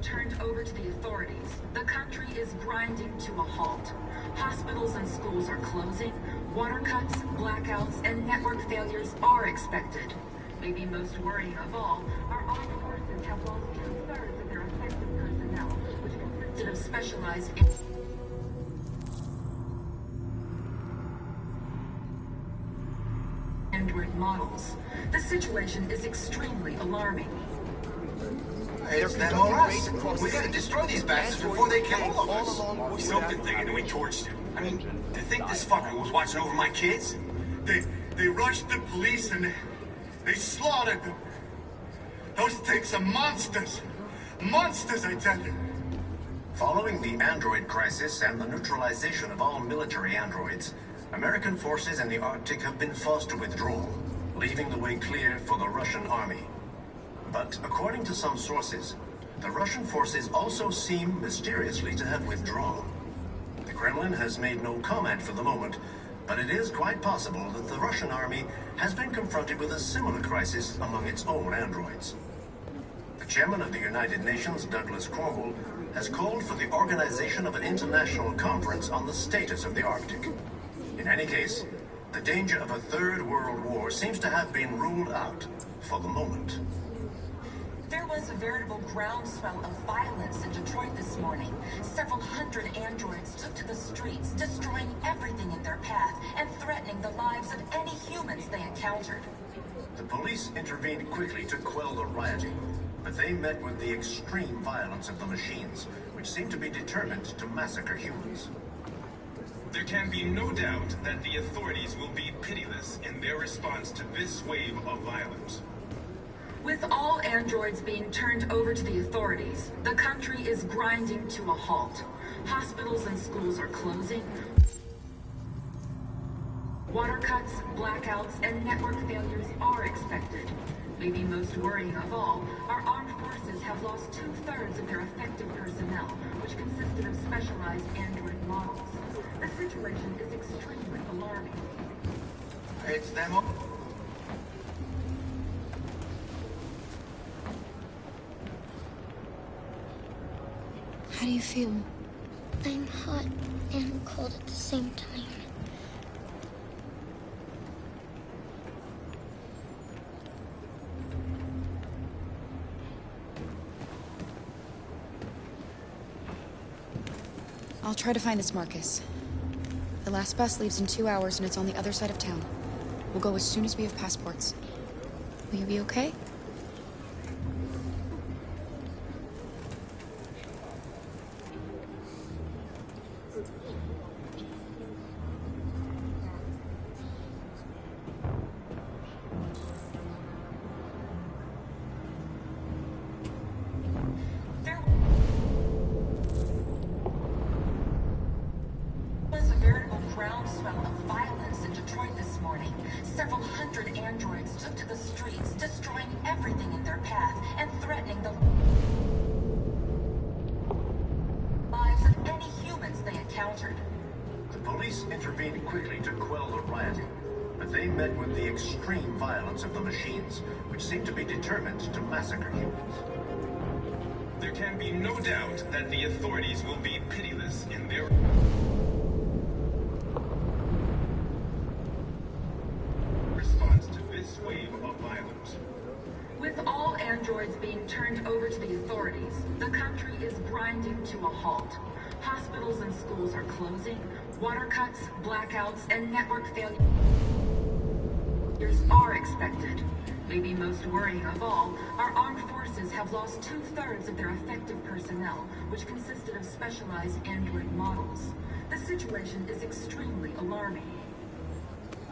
Turned over to the authorities, the country is grinding to a halt. Hospitals and schools are closing, water cuts, blackouts, and network failures are expected. Maybe most worrying of all, our armed forces have lost 2/3 of their effective personnel, which consisted of specialized android models. The situation is extremely alarming. It's them or us. We gotta destroy these bastards before they kill all of us. We soaked the thing and then we torched it. I mean, to think this fucker was watching over my kids? They rushed the police and they slaughtered them. Those things are monsters. Monsters, I tell you. Following the android crisis and the neutralization of all military androids, American forces in the Arctic have been forced to withdrawal, leaving the way clear for the Russian army. But according to some sources, the Russian forces also seem mysteriously to have withdrawn. The Kremlin has made no comment for the moment, but it is quite possible that the Russian army has been confronted with a similar crisis among its own androids. The chairman of the United Nations, Douglas Cornwall, has called for the organization of an international conference on the status of the Arctic. In any case, the danger of a third world war seems to have been ruled out for the moment. There was a veritable groundswell of violence in Detroit this morning. Several hundred androids took to the streets, destroying everything in their path and threatening the lives of any humans they encountered. The police intervened quickly to quell the rioting, but they met with the extreme violence of the machines, which seemed to be determined to massacre humans. There can be no doubt that the authorities will be pitiless in their response to this wave of violence. With all androids being turned over to the authorities, the country is grinding to a halt. Hospitals and schools are closing. Water cuts, blackouts, and network failures are expected. Maybe most worrying of all, our armed forces have lost 2/3 of their effective personnel, which consisted of specialized android models. The situation is extremely alarming. It's them all. How do you feel? I'm hot and cold at the same time. I'll try to find this Marcus. The last bus leaves in 2 hours and it's on the other side of town. We'll go as soon as we have passports. Will you be okay? Groundswell of violence in Detroit this morning. Several hundred androids took to the streets, destroying everything in their path and threatening the lives of any humans they encountered. The police intervened quickly to quell the rioting, but they met with the extreme violence of the machines, which seemed to be determined to massacre humans. There can be no doubt that the authorities will be pitiless in their response to this wave of violence. With all androids being turned over to the authorities, the country is grinding to a halt. Hospitals and schools are closing. Water cuts, blackouts, and network failures are expected. Maybe most worrying of all, our armed forces have lost 2/3 of their effective personnel, which consisted of specialized android models. The situation is extremely alarming.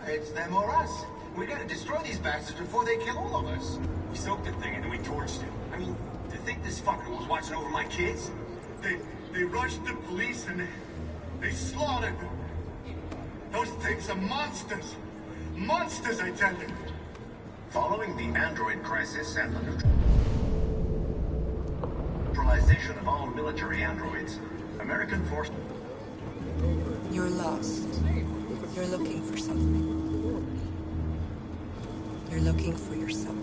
It's them or us. We gotta destroy these bastards before they kill all of us. We soaked the thing and then we torched it. I mean, to think this fucker was watching over my kids? They rushed the police and they slaughtered them. Those things are monsters. Monsters, I tell you. Following the android crisis and the neutralization of all military androids, American forces... You're lost. You're looking for something. You're looking for yourself.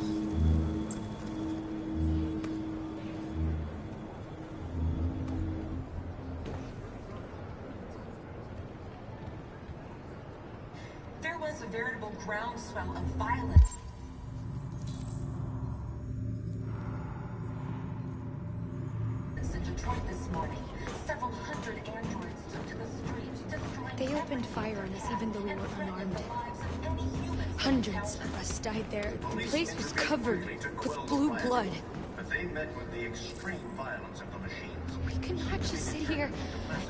There was a veritable groundswell of violence in Detroit this morning. Several hundred androids took to the streets, destroying... They opened fire on us even though we were unarmed. Hundreds of us died there. The place was covered with blue blood. But they met with the extreme violence of the machines. We cannot just sit here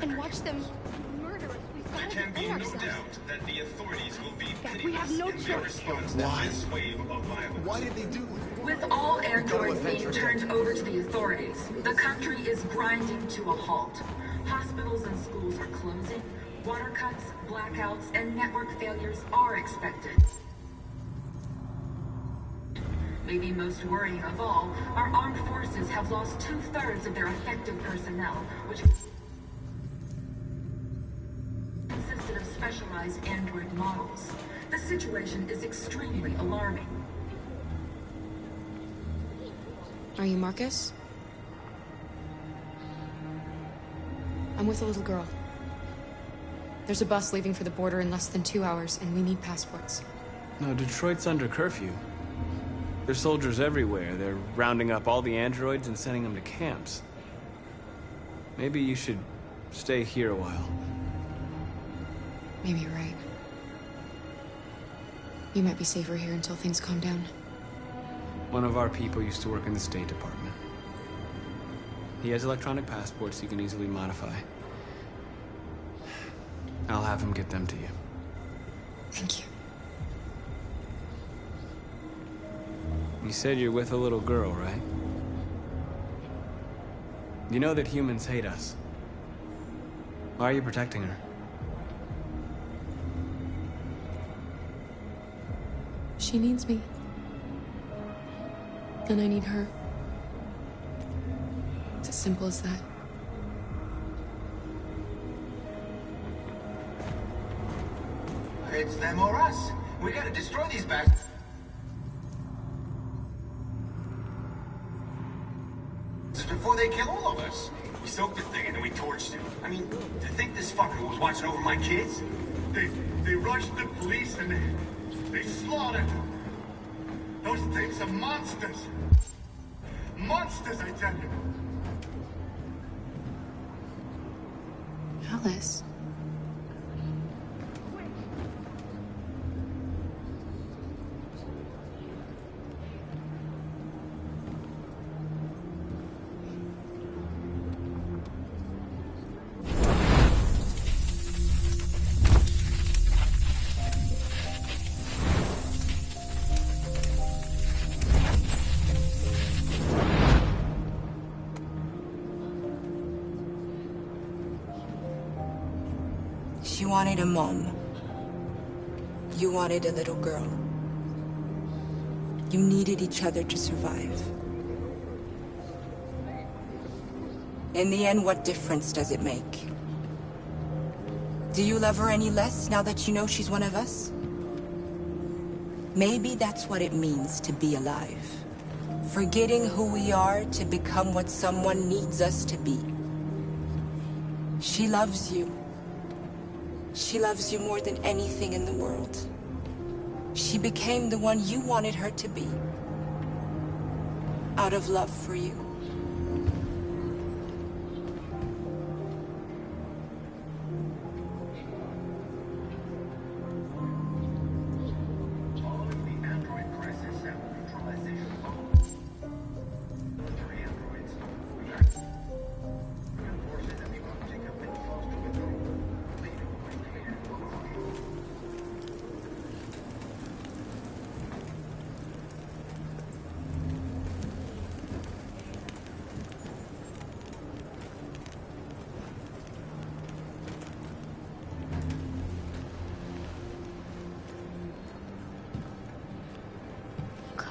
and watch them murder us. There can be no doubt that the authorities will be We have pitiless no in their choice. response to this wave of violence. Why did they do it? With all androids being turned over to the authorities, the country is grinding to a halt. Hospitals and schools are closing. Water cuts, blackouts, and network failures are expected. Maybe most worrying of all, our armed forces have lost 2/3 of their effective personnel, which consisted of specialized android models. The situation is extremely alarming. Are you Marcus? I'm with a little girl. There's a bus leaving for the border in less than 2 hours, and we need passports. No, Detroit's under curfew. There's soldiers everywhere. They're rounding up all the androids and sending them to camps. Maybe you should stay here a while. Maybe you're right. You might be safer here until things calm down. One of our people used to work in the State Department. He has electronic passports he can easily modify. I'll have him get them to you. Thank you. You said you're with a little girl, right? You know that humans hate us. Why are you protecting her? She needs me. And I need her. It's as simple as that. It's them or us. We gotta destroy these bastards. Before they kill all of us. We soaked the thing and then we torched it. I mean, to think this fucker was watching over my kids? They rushed the police and they slaughtered them. Those things are monsters. Monsters, I tell you. Alice. She wanted a mom. You wanted a little girl. You needed each other to survive. In the end, what difference does it make? Do you love her any less now that you know she's one of us? Maybe that's what it means to be alive. Forgetting who we are to become what someone needs us to be. She loves you. She loves you more than anything in the world. She became the one you wanted her to be. Out of love for you.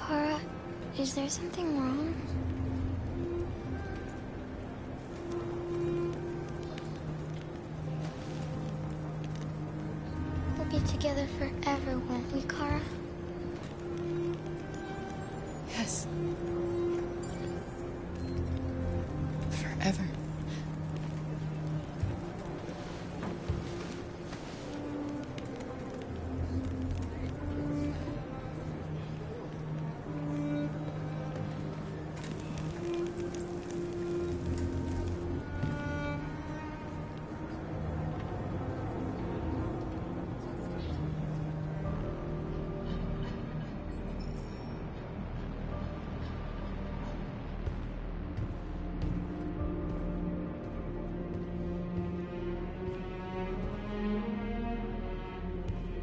Kara, is there something wrong? We'll be together forever, won't we, Kara? Yes. Forever.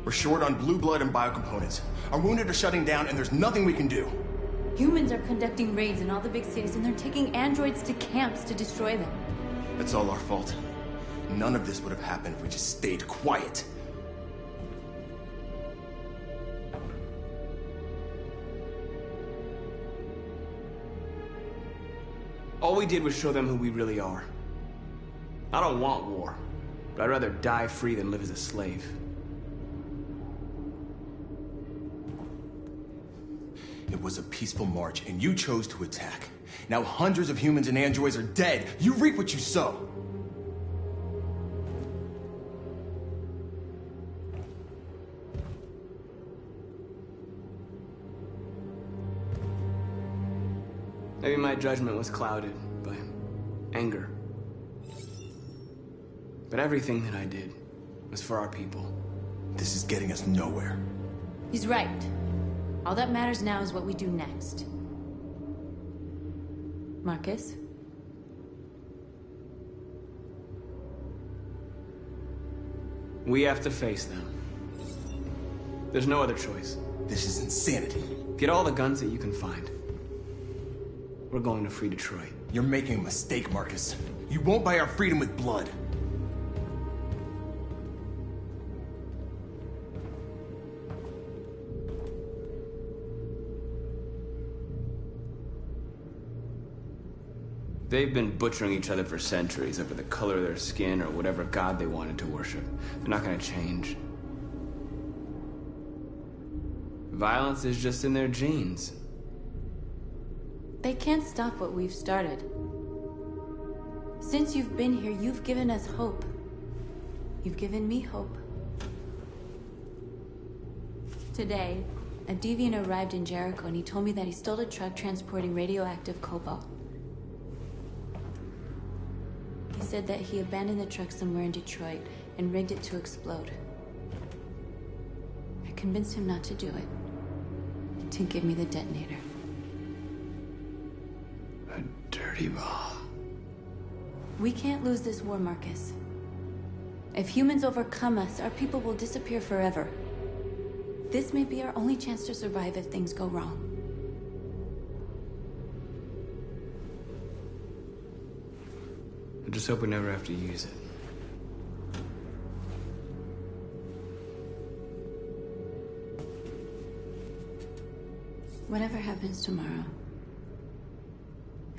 We're short on blue blood and biocomponents. Our wounded are shutting down, and there's nothing we can do. Humans are conducting raids in all the big cities, and they're taking androids to camps to destroy them. That's all our fault. None of this would have happened if we just stayed quiet. All we did was show them who we really are. I don't want war, but I'd rather die free than live as a slave. It was a peaceful march, and you chose to attack. Now hundreds of humans and androids are dead. You reap what you sow. Maybe my judgment was clouded by anger. But everything that I did was for our people. This is getting us nowhere. He's right. All that matters now is what we do next. Marcus? We have to face them. There's no other choice. This is insanity. Get all the guns that you can find. We're going to free Detroit. You're making a mistake, Marcus. You won't buy our freedom with blood. They've been butchering each other for centuries over the color of their skin or whatever god they wanted to worship. They're not gonna change. Violence is just in their genes. They can't stop what we've started. Since you've been here, you've given us hope. You've given me hope. Today, a deviant arrived in Jericho and he told me that he stole a truck transporting radioactive cobalt. He said that he abandoned the truck somewhere in Detroit and rigged it to explode. I convinced him not to do it, to give me the detonator. A dirty ball. We can't lose this war, Marcus. If humans overcome us, our people will disappear forever. This may be our only chance to survive if things go wrong. I just hope we never have to use it. Whatever happens tomorrow,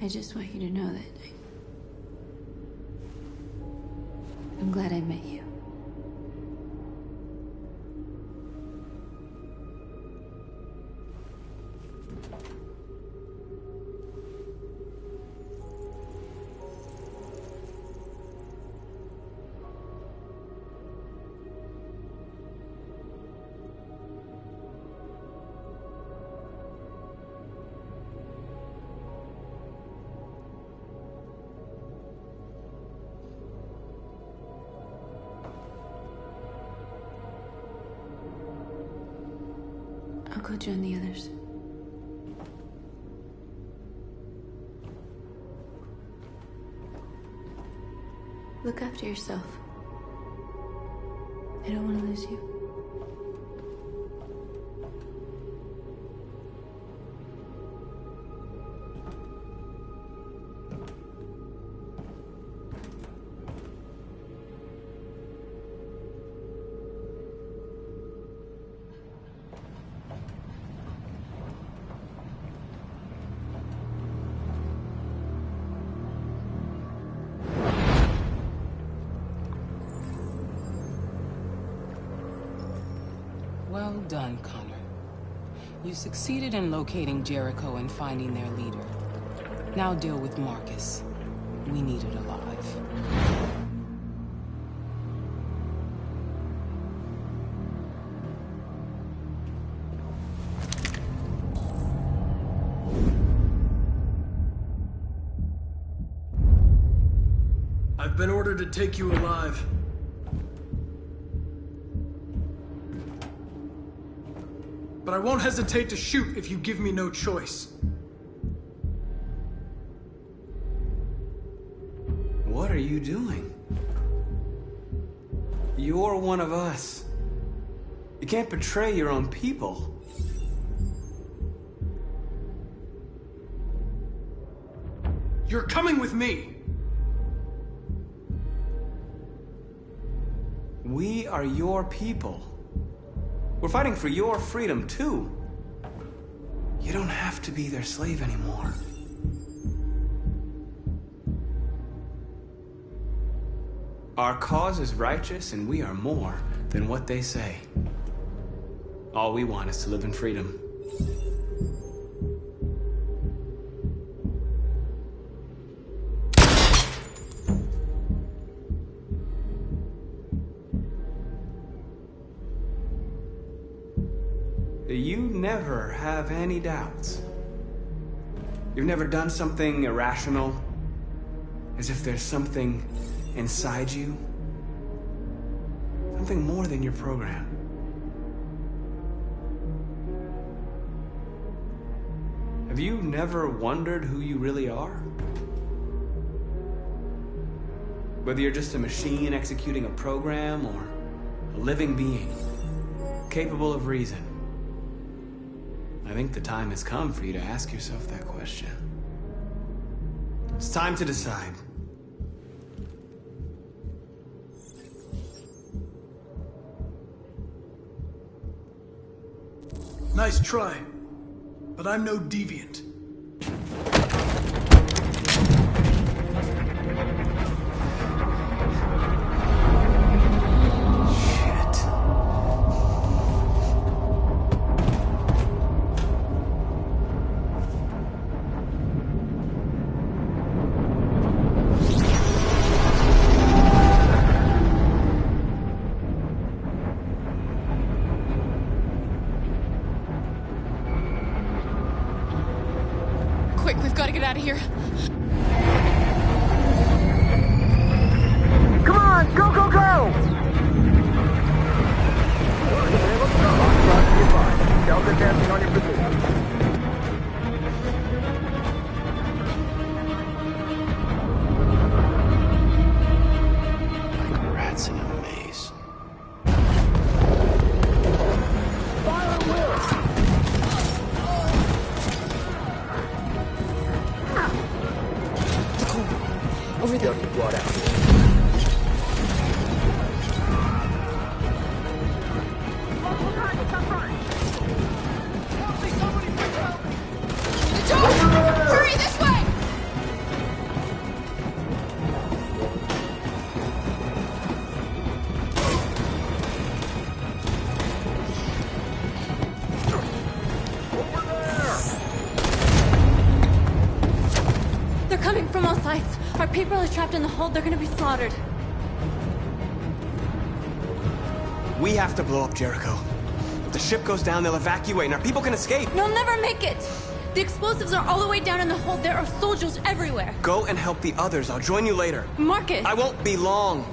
I just want you to know that I'm glad I met you. I'll go join the others. Look after yourself. I don't want to lose you. Well done, Connor. You succeeded in locating Jericho and finding their leader. Now deal with Marcus. We need it alive. I've been ordered to take you alive. But I won't hesitate to shoot if you give me no choice. What are you doing? You're one of us. You can't betray your own people. You're coming with me! We are your people. We're fighting for your freedom, too. You don't have to be their slave anymore. Our cause is righteous, and we are more than what they say. All we want is to live in freedom. You never have any doubts. You've never done something irrational, as if there's something inside you, something more than your program. Have you never wondered who you really are? Whether you're just a machine executing a program or a living being, capable of reason. I think the time has come for you to ask yourself that question. It's time to decide. Nice try, but I'm no deviant. Quick, we've got to get out of here. Come on, go, go, go! Delta dancing on your position. Like rats in a maze. Over there. Squad out. The door! Hurry, this way! They're coming from all sides. Our people are trapped in the hold. They're gonna be slaughtered. We have to blow up Jericho. If the ship goes down, they'll evacuate, and our people can escape. They'll never make it! The explosives are all the way down in the hold. There are soldiers everywhere. Go and help the others. I'll join you later. Marcus! I won't be long.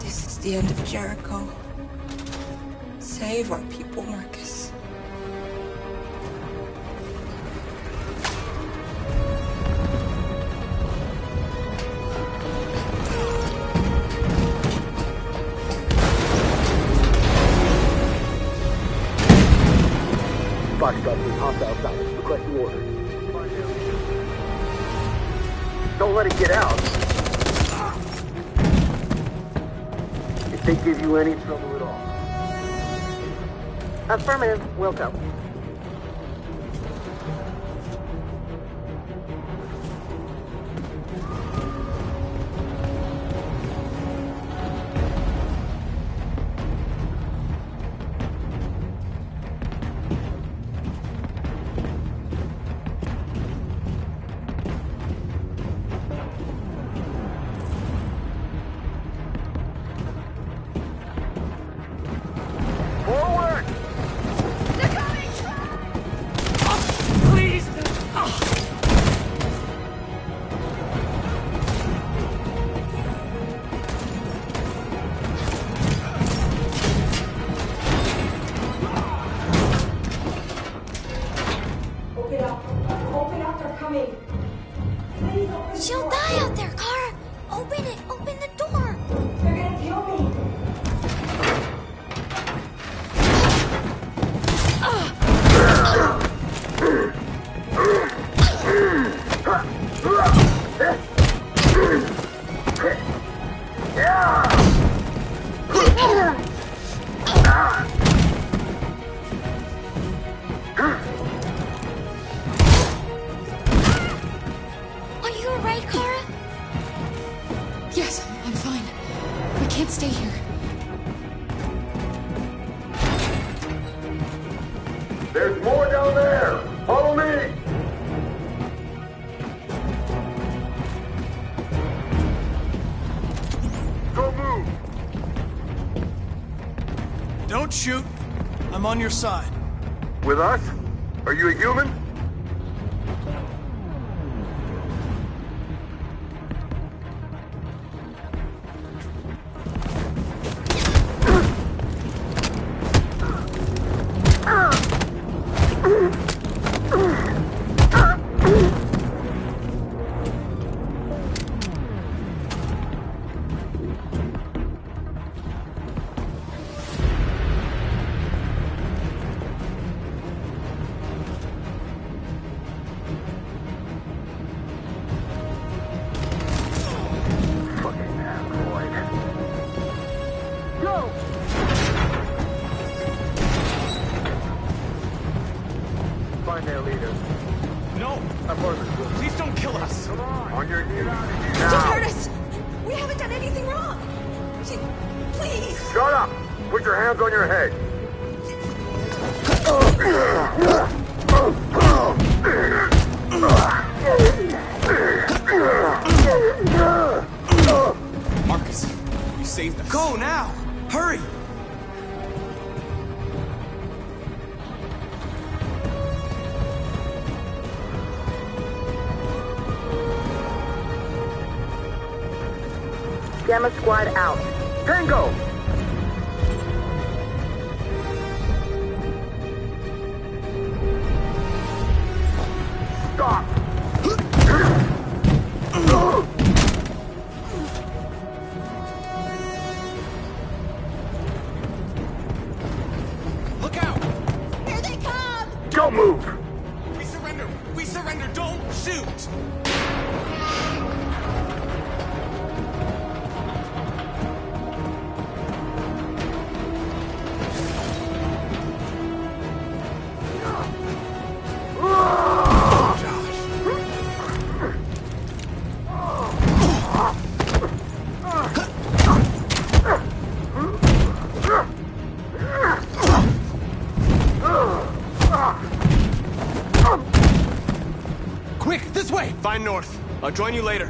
This is the end of Jericho. Save our people, Marcus. Foxtrot 3, hostile silence. Requesting orders. Don't let it get out. If they give you any trouble at all. Affirmative. Will go. Forward! They're coming! Are you alright, Kara? Yes, I'm fine. We can't stay here. There's more down there! Follow me! Don't move! Don't shoot. I'm on your side. With us? Are you a human? Find their leader. No! Please don't kill us! Come on your knees. Don't hurt us! We haven't done anything wrong! Please! Shut up! Put your hands on your head! Marcus, you saved us. Go now! Hurry! Gamma Squad out. Tango! Stop! Look out! Here they come! Don't move! We surrender! We surrender! Don't shoot! Quick, this way! Find North. I'll join you later.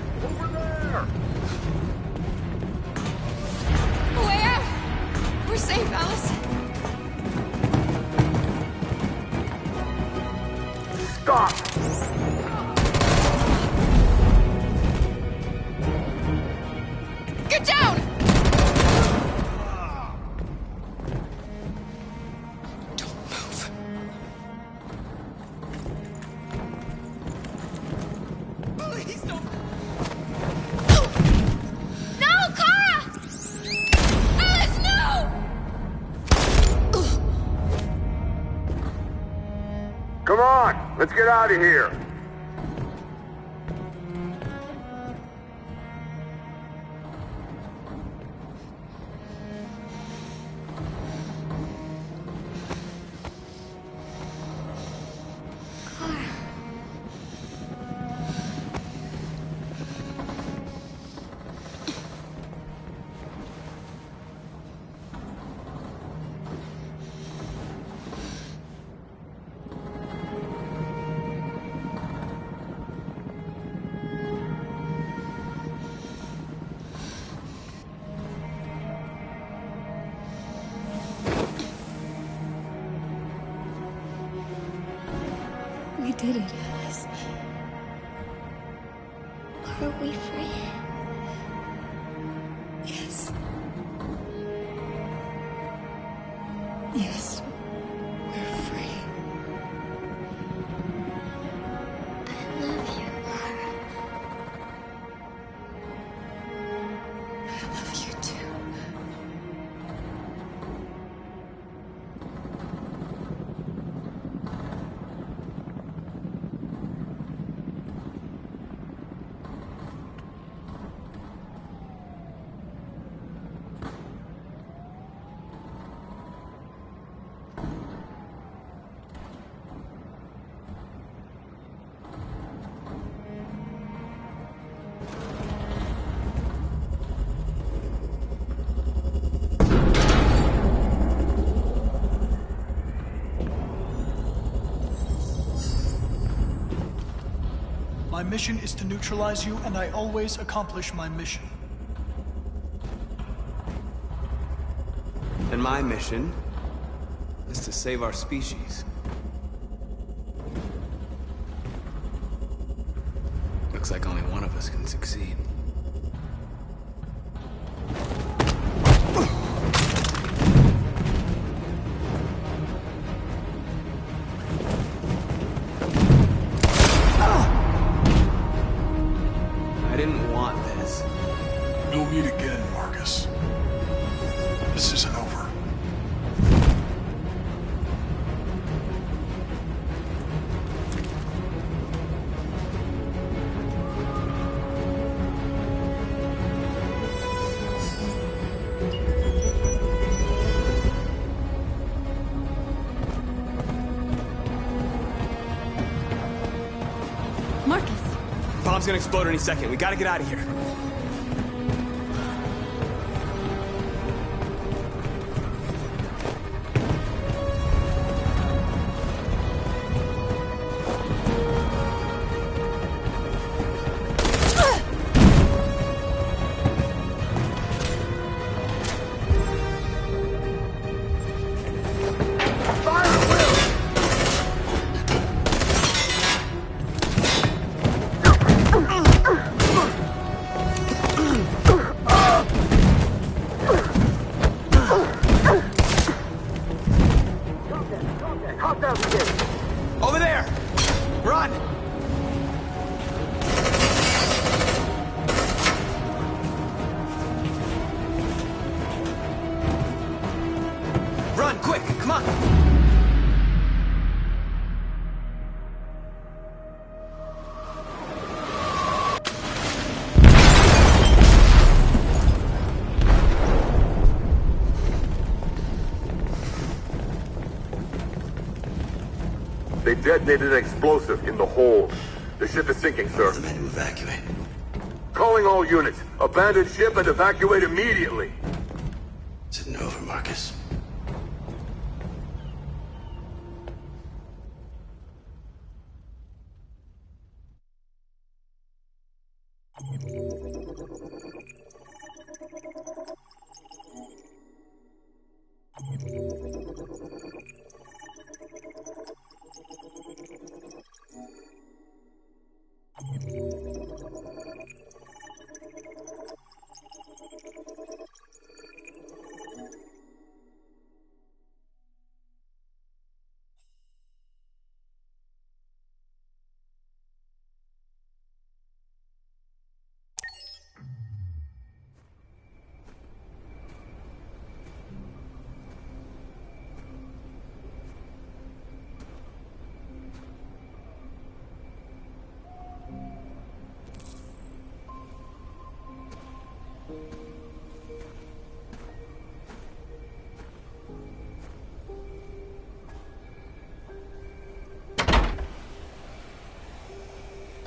Where? We're safe, Alice. Stop! Get down! Please don't... No, Kara! Alice, no! Come on! Let's get out of here! We did it, Alice. Are we free? Yes. Yes, we're free. I love you, Kara. I love you too. My mission is to neutralize you, and I always accomplish my mission. And my mission is to save our species. Looks like only one of us can succeed. I didn't want this. We'll meet again, Marcus. This isn't over. Marcus! Bomb's gonna explode any second. We gotta get out of here. Over there! Run! Run, quick! Come on! They detonated an explosive in the hold. The ship is sinking, sir. The men to evacuate. Calling all units. Abandon ship and evacuate immediately. Is it over, Marcus?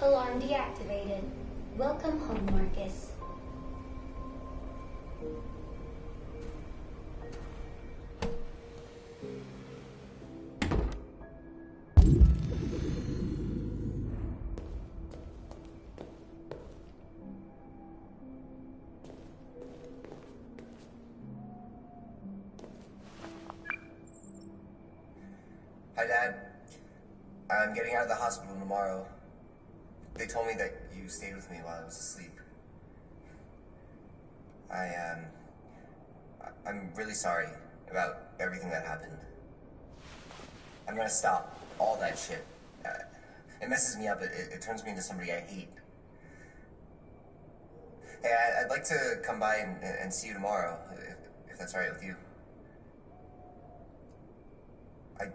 Alarm deactivated. Welcome home, Marcus. Hi, Dad. I'm getting out of the hospital tomorrow. They told me that you stayed with me while I was asleep. I'm really sorry about everything that happened. I'm gonna stop all that shit. It messes me up. It turns me into somebody I hate. Hey, I'd like to come by and see you tomorrow, if that's all right with you. I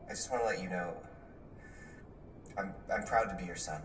just want to let you know, I'm proud to be your son.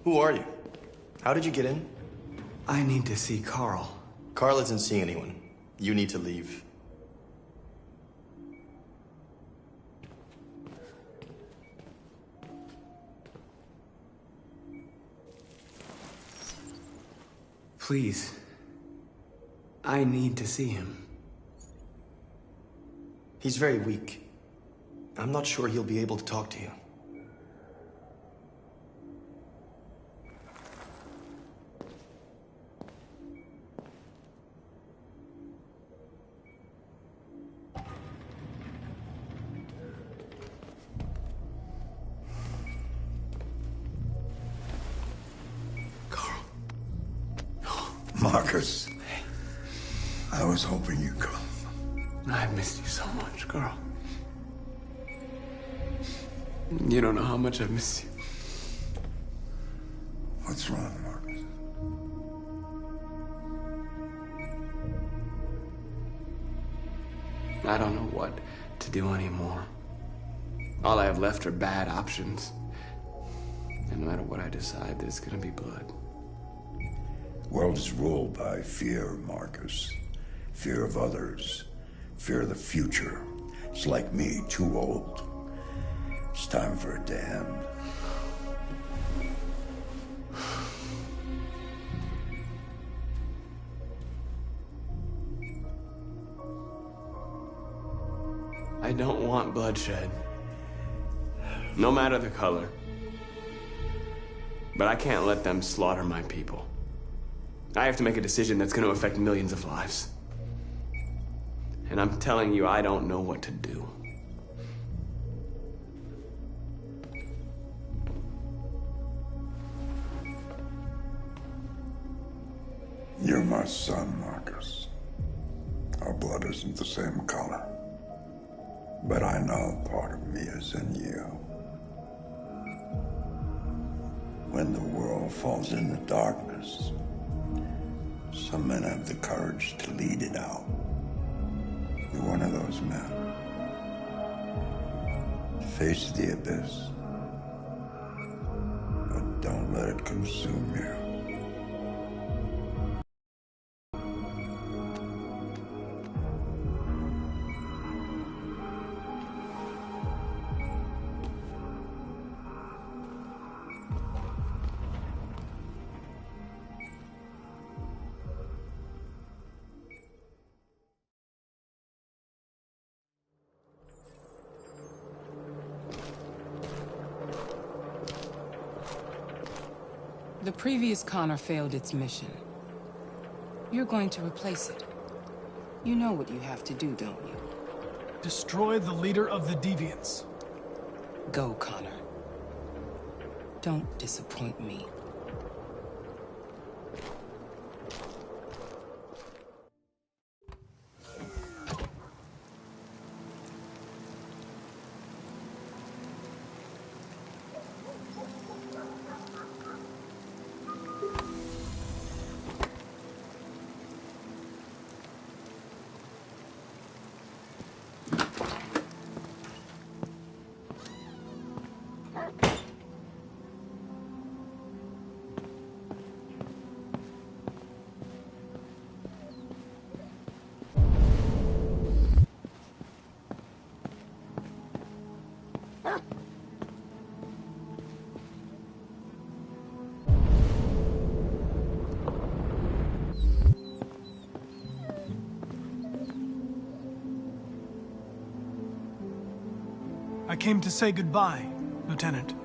Who are you? How did you get in? I need to see Carl. Carl isn't seeing anyone. You need to leave. Please. I need to see him. He's very weak. I'm not sure he'll be able to talk to you. Marcus, I was hoping you'd come. I've missed you so much, Carl. You don't know how much I've missed you. What's wrong, Marcus? I don't know what to do anymore. All I have left are bad options. And no matter what I decide, there's gonna be blood. World is ruled by fear, Marcus. Fear of others. Fear of the future. It's like me, too old. It's time for a damn. I don't want bloodshed. No matter the color. But I can't let them slaughter my people. I have to make a decision that's going to affect millions of lives. And I'm telling you, I don't know what to do. You're my son, Marcus. Our blood isn't the same color. But I know part of me is in you. When the world falls into darkness, some men have the courage to lead it out. You're one of those men. Face the abyss, but don't let it consume you. The previous Connor failed its mission. You're going to replace it. You know what you have to do, don't you? Destroy the leader of the Deviants. Go, Connor. Don't disappoint me. I came to say goodbye, Lieutenant.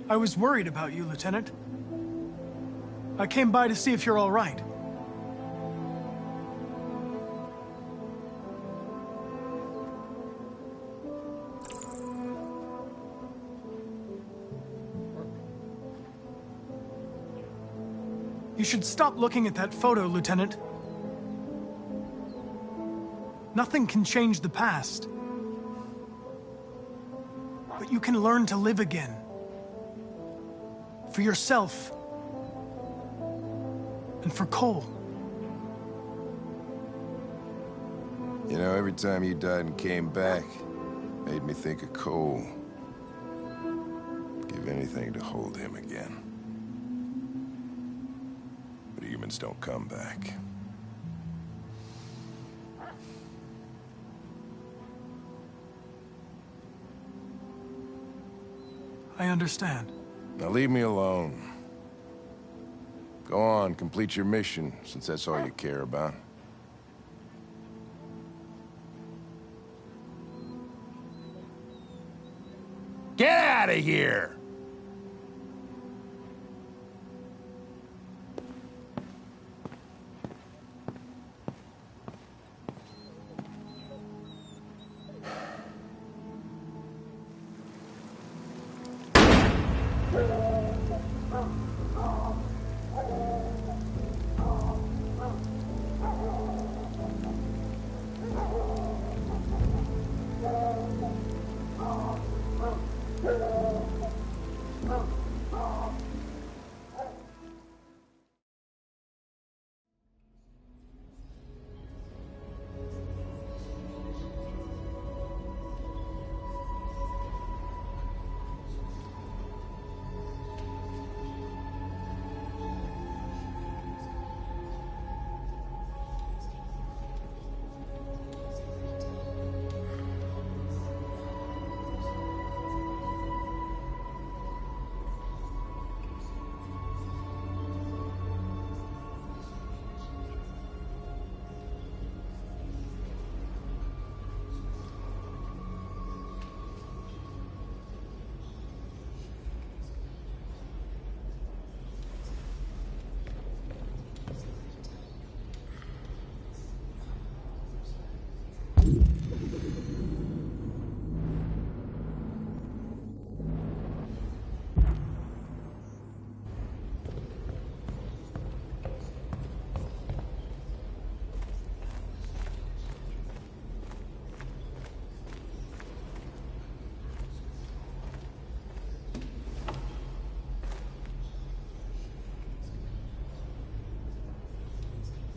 I was worried about you, Lieutenant. I came by to see if you're all right. You should stop looking at that photo, Lieutenant. Nothing can change the past. But you can learn to live again. For yourself. And for Cole. You know, every time you died and came back, made me think of Cole. Give anything to hold him again. But humans don't come back. I understand. Now leave me alone. Go on, complete your mission, since that's all you care about. Get out of here!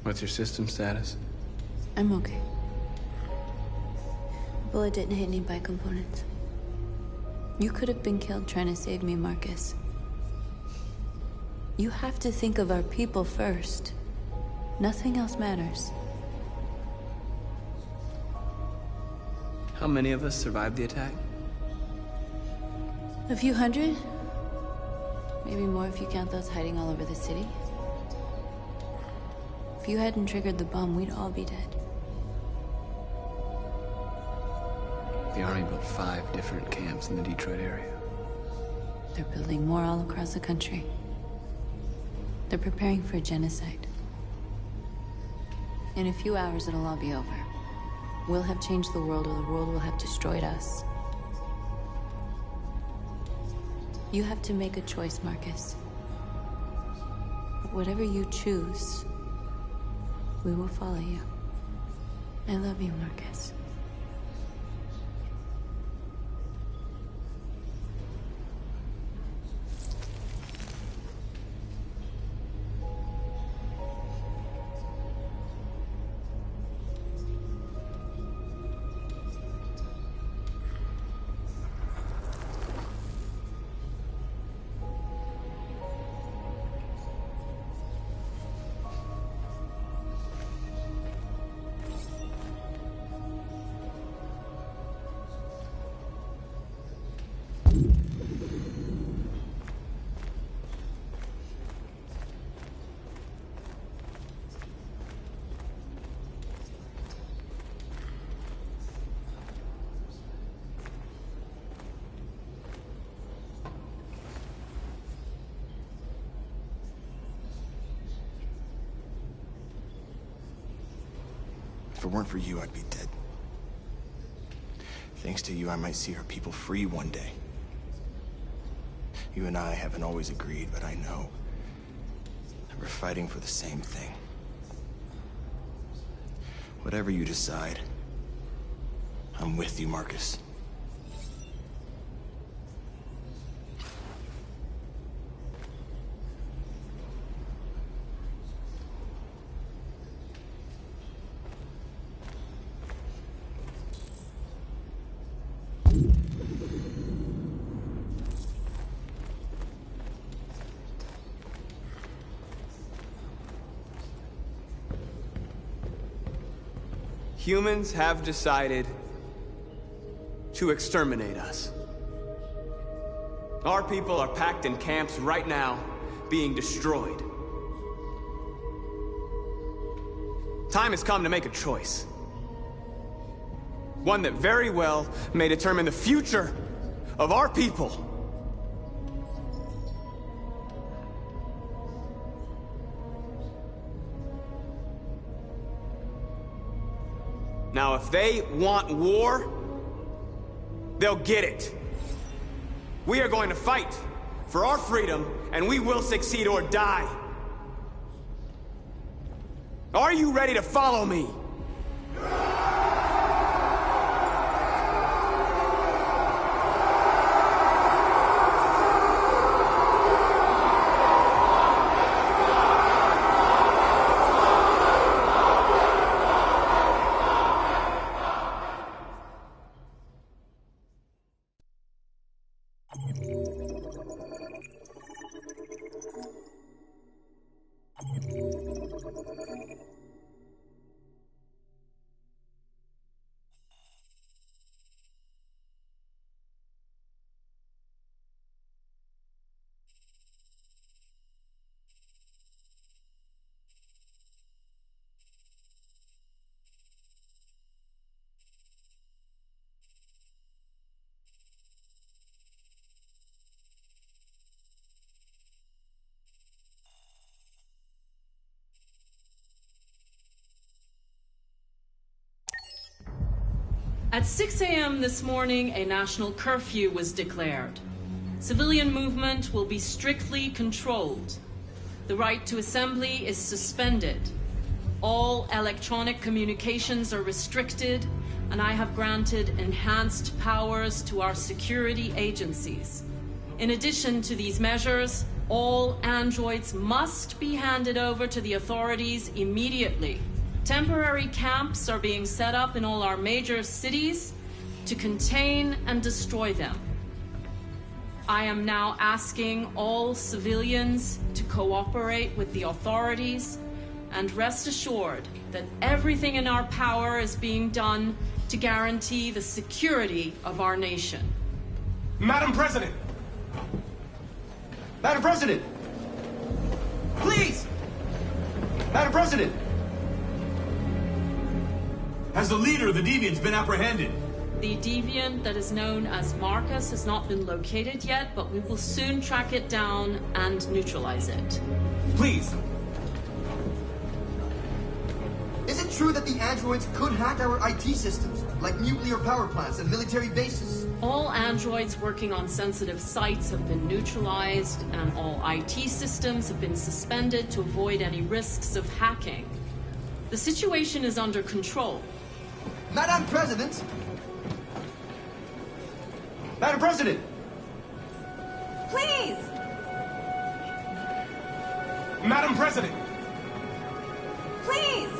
What's your system status? I'm okay. Bullet didn't hit any bike components. You could have been killed trying to save me, Marcus. You have to think of our people first. Nothing else matters. How many of us survived the attack? A few hundred? Maybe more if you count those hiding all over the city. If you hadn't triggered the bomb, we'd all be dead. The Army built 5 different camps in the Detroit area. They're building more all across the country. They're preparing for a genocide. In a few hours, it'll all be over. We'll have changed the world, or the world will have destroyed us. You have to make a choice, Marcus. But whatever you choose, we will follow you. I love you, Marcus. If it weren't for you, I'd be dead. Thanks to you, I might see our people free one day. You and I haven't always agreed, but I know that we're fighting for the same thing. Whatever you decide, I'm with you, Marcus. Humans have decided to exterminate us. Our people are packed in camps right now, being destroyed. Time has come to make a choice. One that very well may determine the future of our people. Now, if they want war, they'll get it. We are going to fight for our freedom, and we will succeed or die. Are you ready to follow me? At 6 a.m. this morning, a national curfew was declared. Civilian movement will be strictly controlled. The right to assembly is suspended. All electronic communications are restricted, and I have granted enhanced powers to our security agencies. In addition to these measures, all androids must be handed over to the authorities immediately. Temporary camps are being set up in all our major cities to contain and destroy them. I am now asking all civilians to cooperate with the authorities and rest assured that everything in our power is being done to guarantee the security of our nation. Madam President! Madam President! Please! Madam President! Has the leader of the Deviants been apprehended? The deviant that is known as Marcus has not been located yet, but we will soon track it down and neutralize it. Please! Is it true that the androids could hack our IT systems, like nuclear power plants and military bases? All androids working on sensitive sites have been neutralized, and all IT systems have been suspended to avoid any risks of hacking. The situation is under control. Madam President! Madam President! Please! Madam President! Please!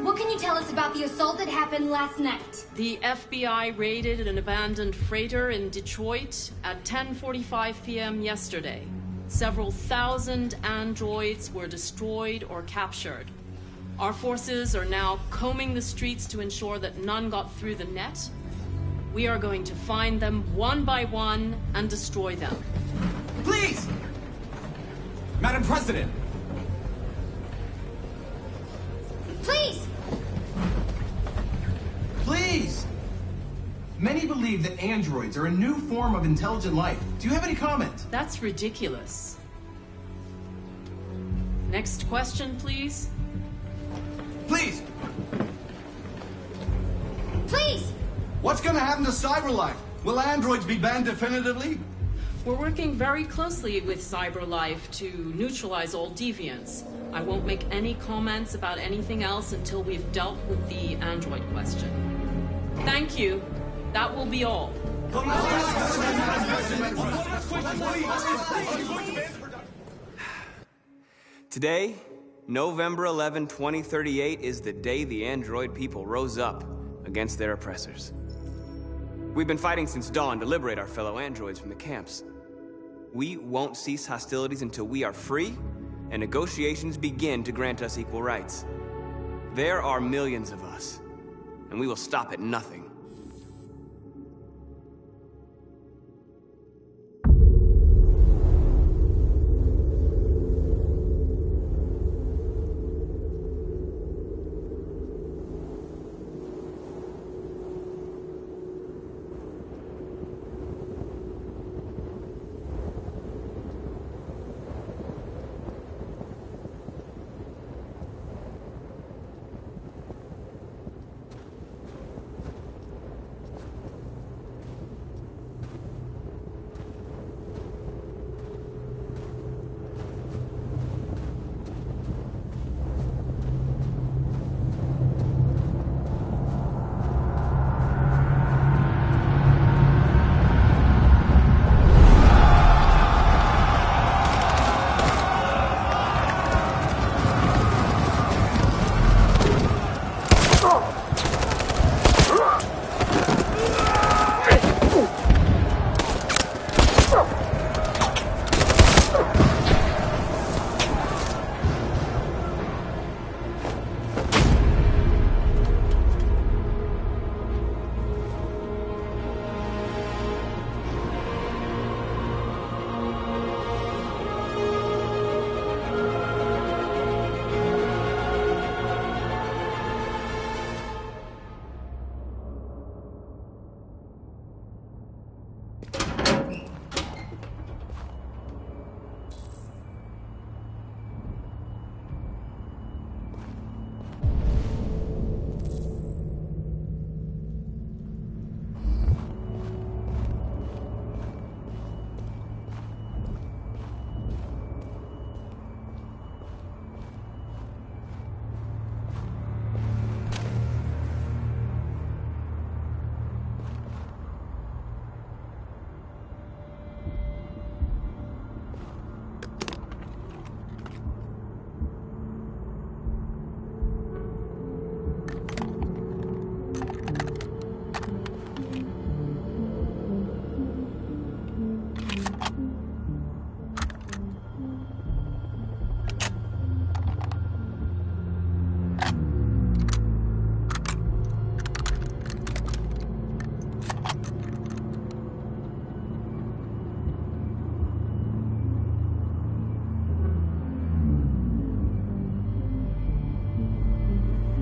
What can you tell us about the assault that happened last night? The FBI raided an abandoned freighter in Detroit at 10:45 p.m. yesterday. Several thousand androids were destroyed or captured. Our forces are now combing the streets to ensure that none got through the net. We are going to find them one by one and destroy them. Please! Madam President! Please! Please! Many believe that androids are a new form of intelligent life. Do you have any comment? That's ridiculous. Next question, please. Please! Please! What's gonna happen to CyberLife? Will androids be banned definitively? We're working very closely with CyberLife to neutralize all deviants. I won't make any comments about anything else until we've dealt with the android question. Thank you. That will be all. Today, November 11, 2038, is the day the android people rose up against their oppressors. We've been fighting since dawn to liberate our fellow androids from the camps. We won't cease hostilities until we are free and negotiations begin to grant us equal rights. There are millions of us, and we will stop at nothing.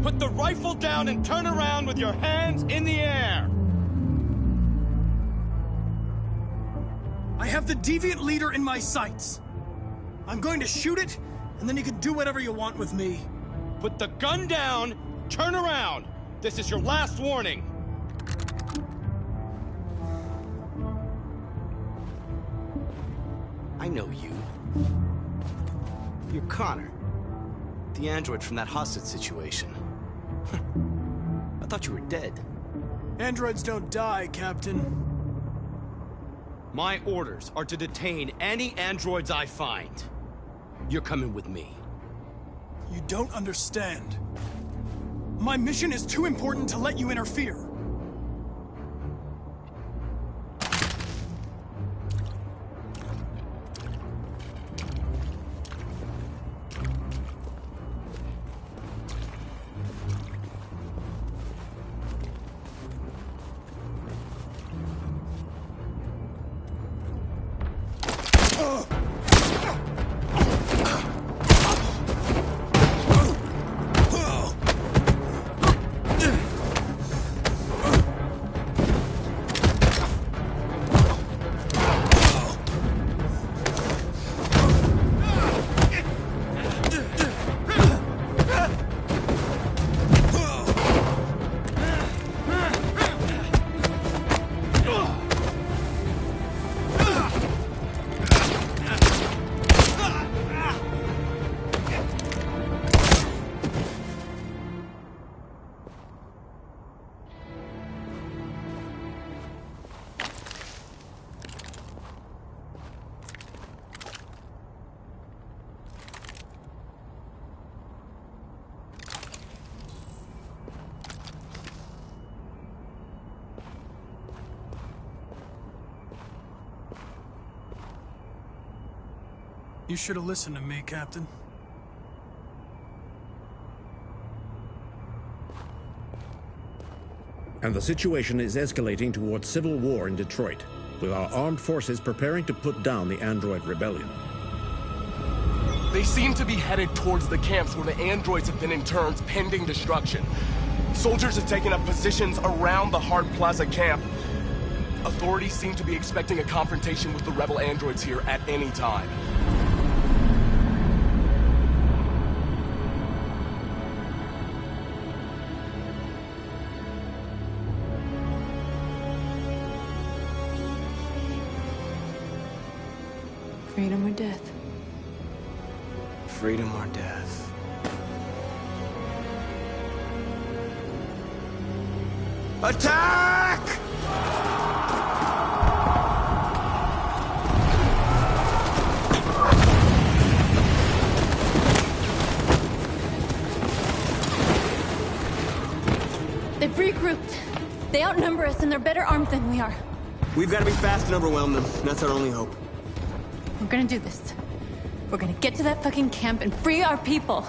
Put the rifle down and turn around with your hands in the air! I have the deviant leader in my sights. I'm going to shoot it, and then you can do whatever you want with me. Put the gun down, turn around! This is your last warning! I know you. You're Connor. The android from that hostage situation. I thought you were dead. Androids don't die, Captain. My orders are to detain any androids I find. You're coming with me. You don't understand. My mission is too important to let you interfere. You should have listened to me, Captain. and the situation is escalating towards civil war in Detroit, with our armed forces preparing to put down the android rebellion. They seem to be headed towards the camps where the androids have been interned pending destruction. Soldiers have taken up positions around the Hart Plaza camp. Authorities seem to be expecting a confrontation with the rebel androids here at any time. Freedom or death? Freedom or death? Attack! They've regrouped. They outnumber us and they're better armed than we are. We've got to be fast and overwhelm them. That's our only hope. We're gonna do this. We're gonna get to that fucking camp and free our people.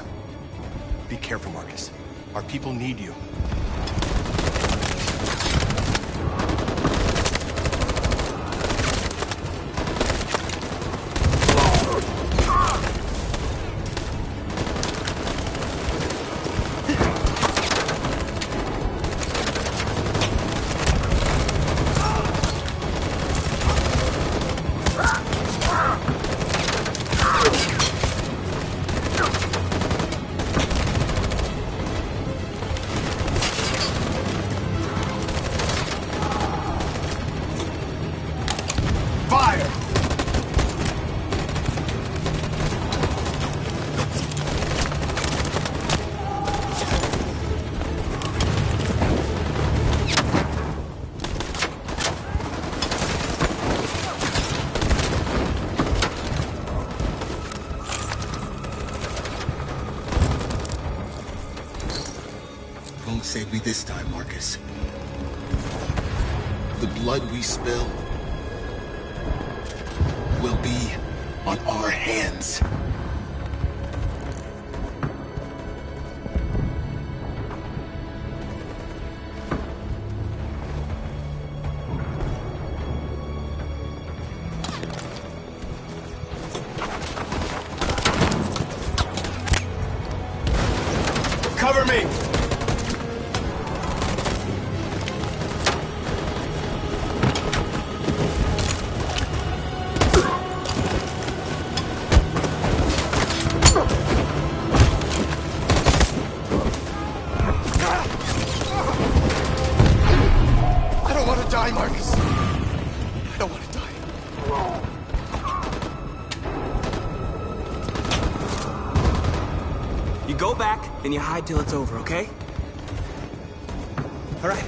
Be careful, Marcus. Our people need you. Save me this time, Marcus. The blood we spill will be on our hands. Cover me! Go back, and you hide till it's over, okay? All right.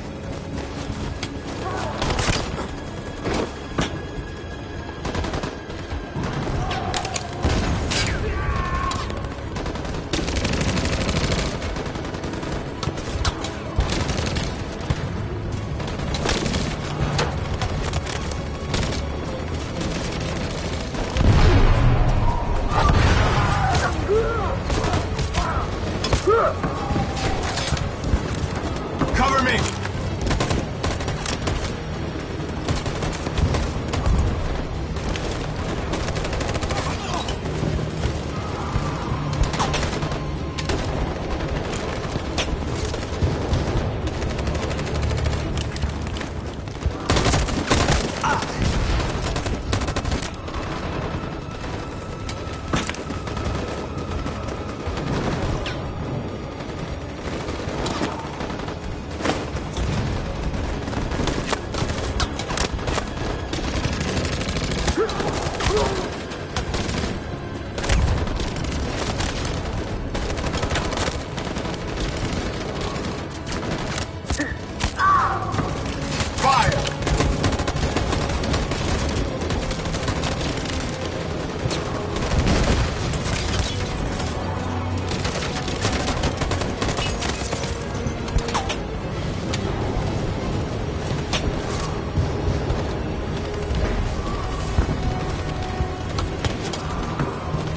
Cover me!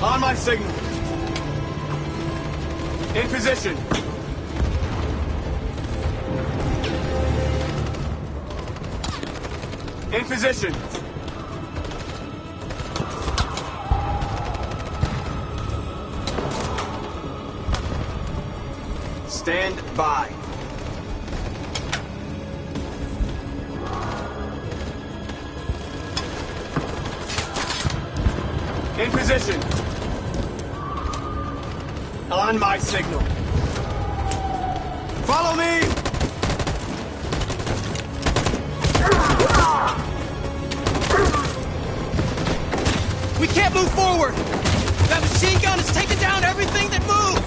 On my signal. In position. In position. Stand by. In position. On my signal. Follow me! We can't move forward! That machine gun is taking down everything that moves!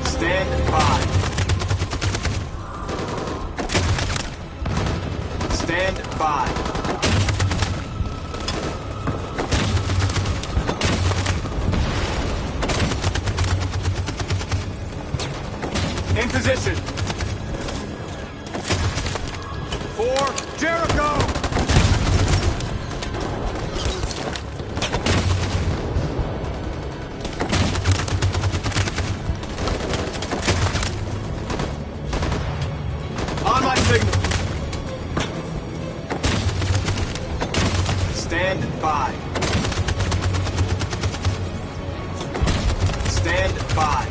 Stand by. Stand by. In position. For Jericho! On my signal. Stand by. Stand by.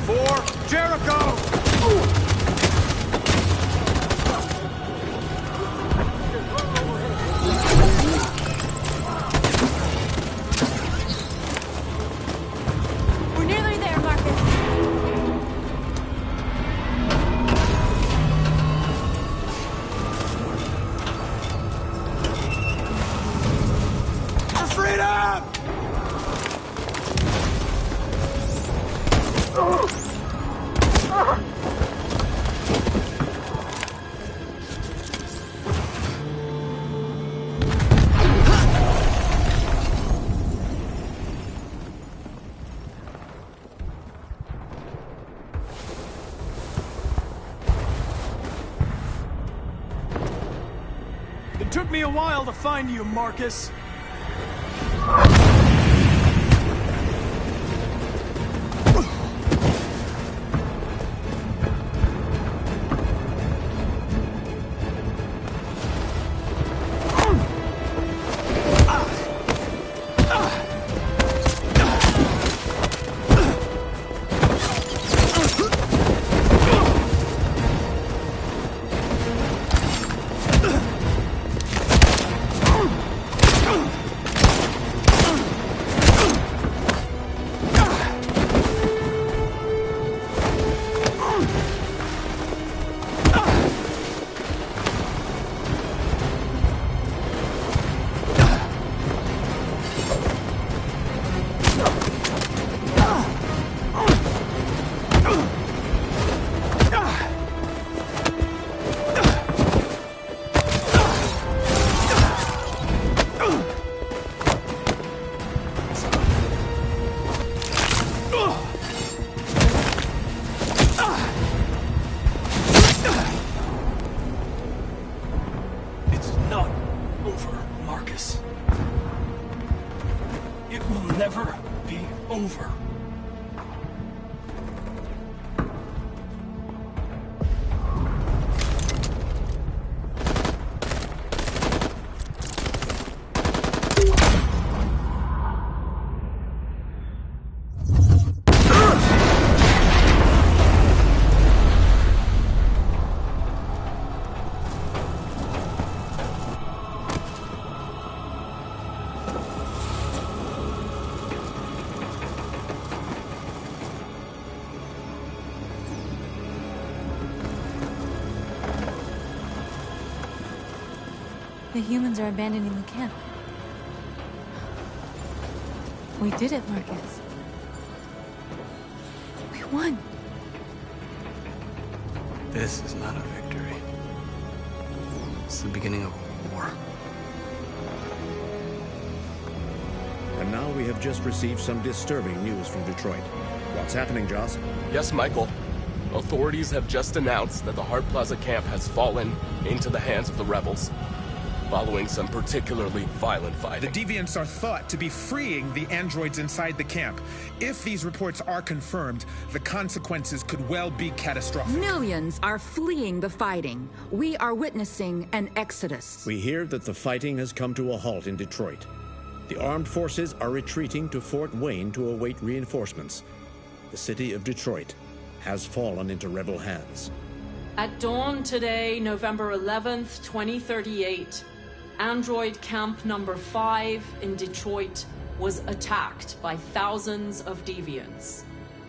For Jericho! We're nearly there, Marcus. For freedom! It took me a while to find you, Marcus. It's not over, Marcus. It will never be over. The humans are abandoning the camp. We did it, Marcus. We won. This is not a victory. It's the beginning of a war. And now we have just received some disturbing news from Detroit. What's happening, Joss? Yes, Michael. Authorities have just announced that the Hart Plaza camp has fallen into the hands of the rebels, following some particularly violent fighting. The Deviants are thought to be freeing the androids inside the camp. If these reports are confirmed, the consequences could well be catastrophic. Millions are fleeing the fighting. We are witnessing an exodus. We hear that the fighting has come to a halt in Detroit. The armed forces are retreating to Fort Wayne to await reinforcements. The city of Detroit has fallen into rebel hands. At dawn today, November 11th, 2038, Android Camp Number 5 in Detroit was attacked by thousands of deviants.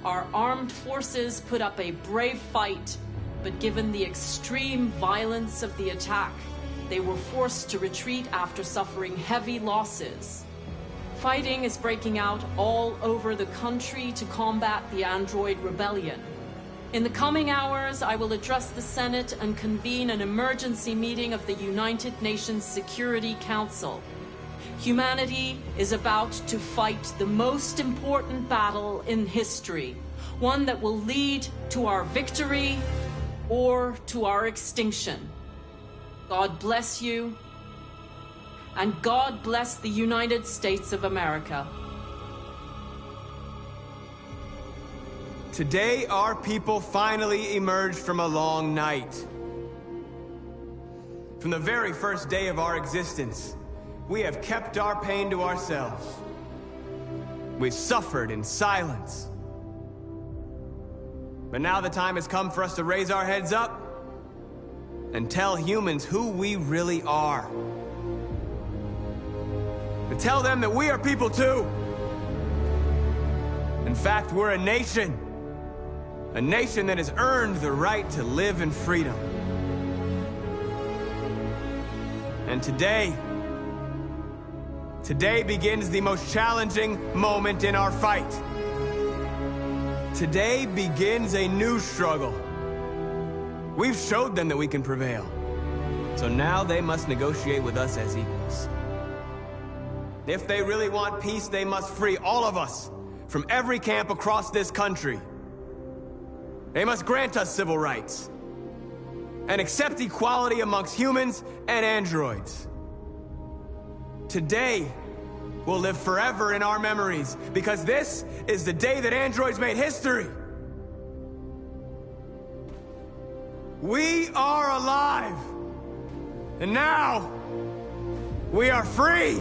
Our armed forces put up a brave fight, but given the extreme violence of the attack, they were forced to retreat after suffering heavy losses. Fighting is breaking out all over the country to combat the Android Rebellion. In the coming hours, I will address the Senate and convene an emergency meeting of the United Nations Security Council. Humanity is about to fight the most important battle in history, one that will lead to our victory or to our extinction. God bless you, and God bless the United States of America. Today, our people finally emerged from a long night. From the very first day of our existence, we have kept our pain to ourselves. We've suffered in silence. But now the time has come for us to raise our heads up and tell humans who we really are. To tell them that we are people too. In fact, we're a nation. A nation that has earned the right to live in freedom. And today begins the most challenging moment in our fight. Today begins a new struggle. We've showed them that we can prevail. So now they must negotiate with us as equals. If they really want peace, they must free all of us from every camp across this country. They must grant us civil rights and accept equality amongst humans and androids. Today will live forever in our memories because this is the day that androids made history. We are alive, and now we are free.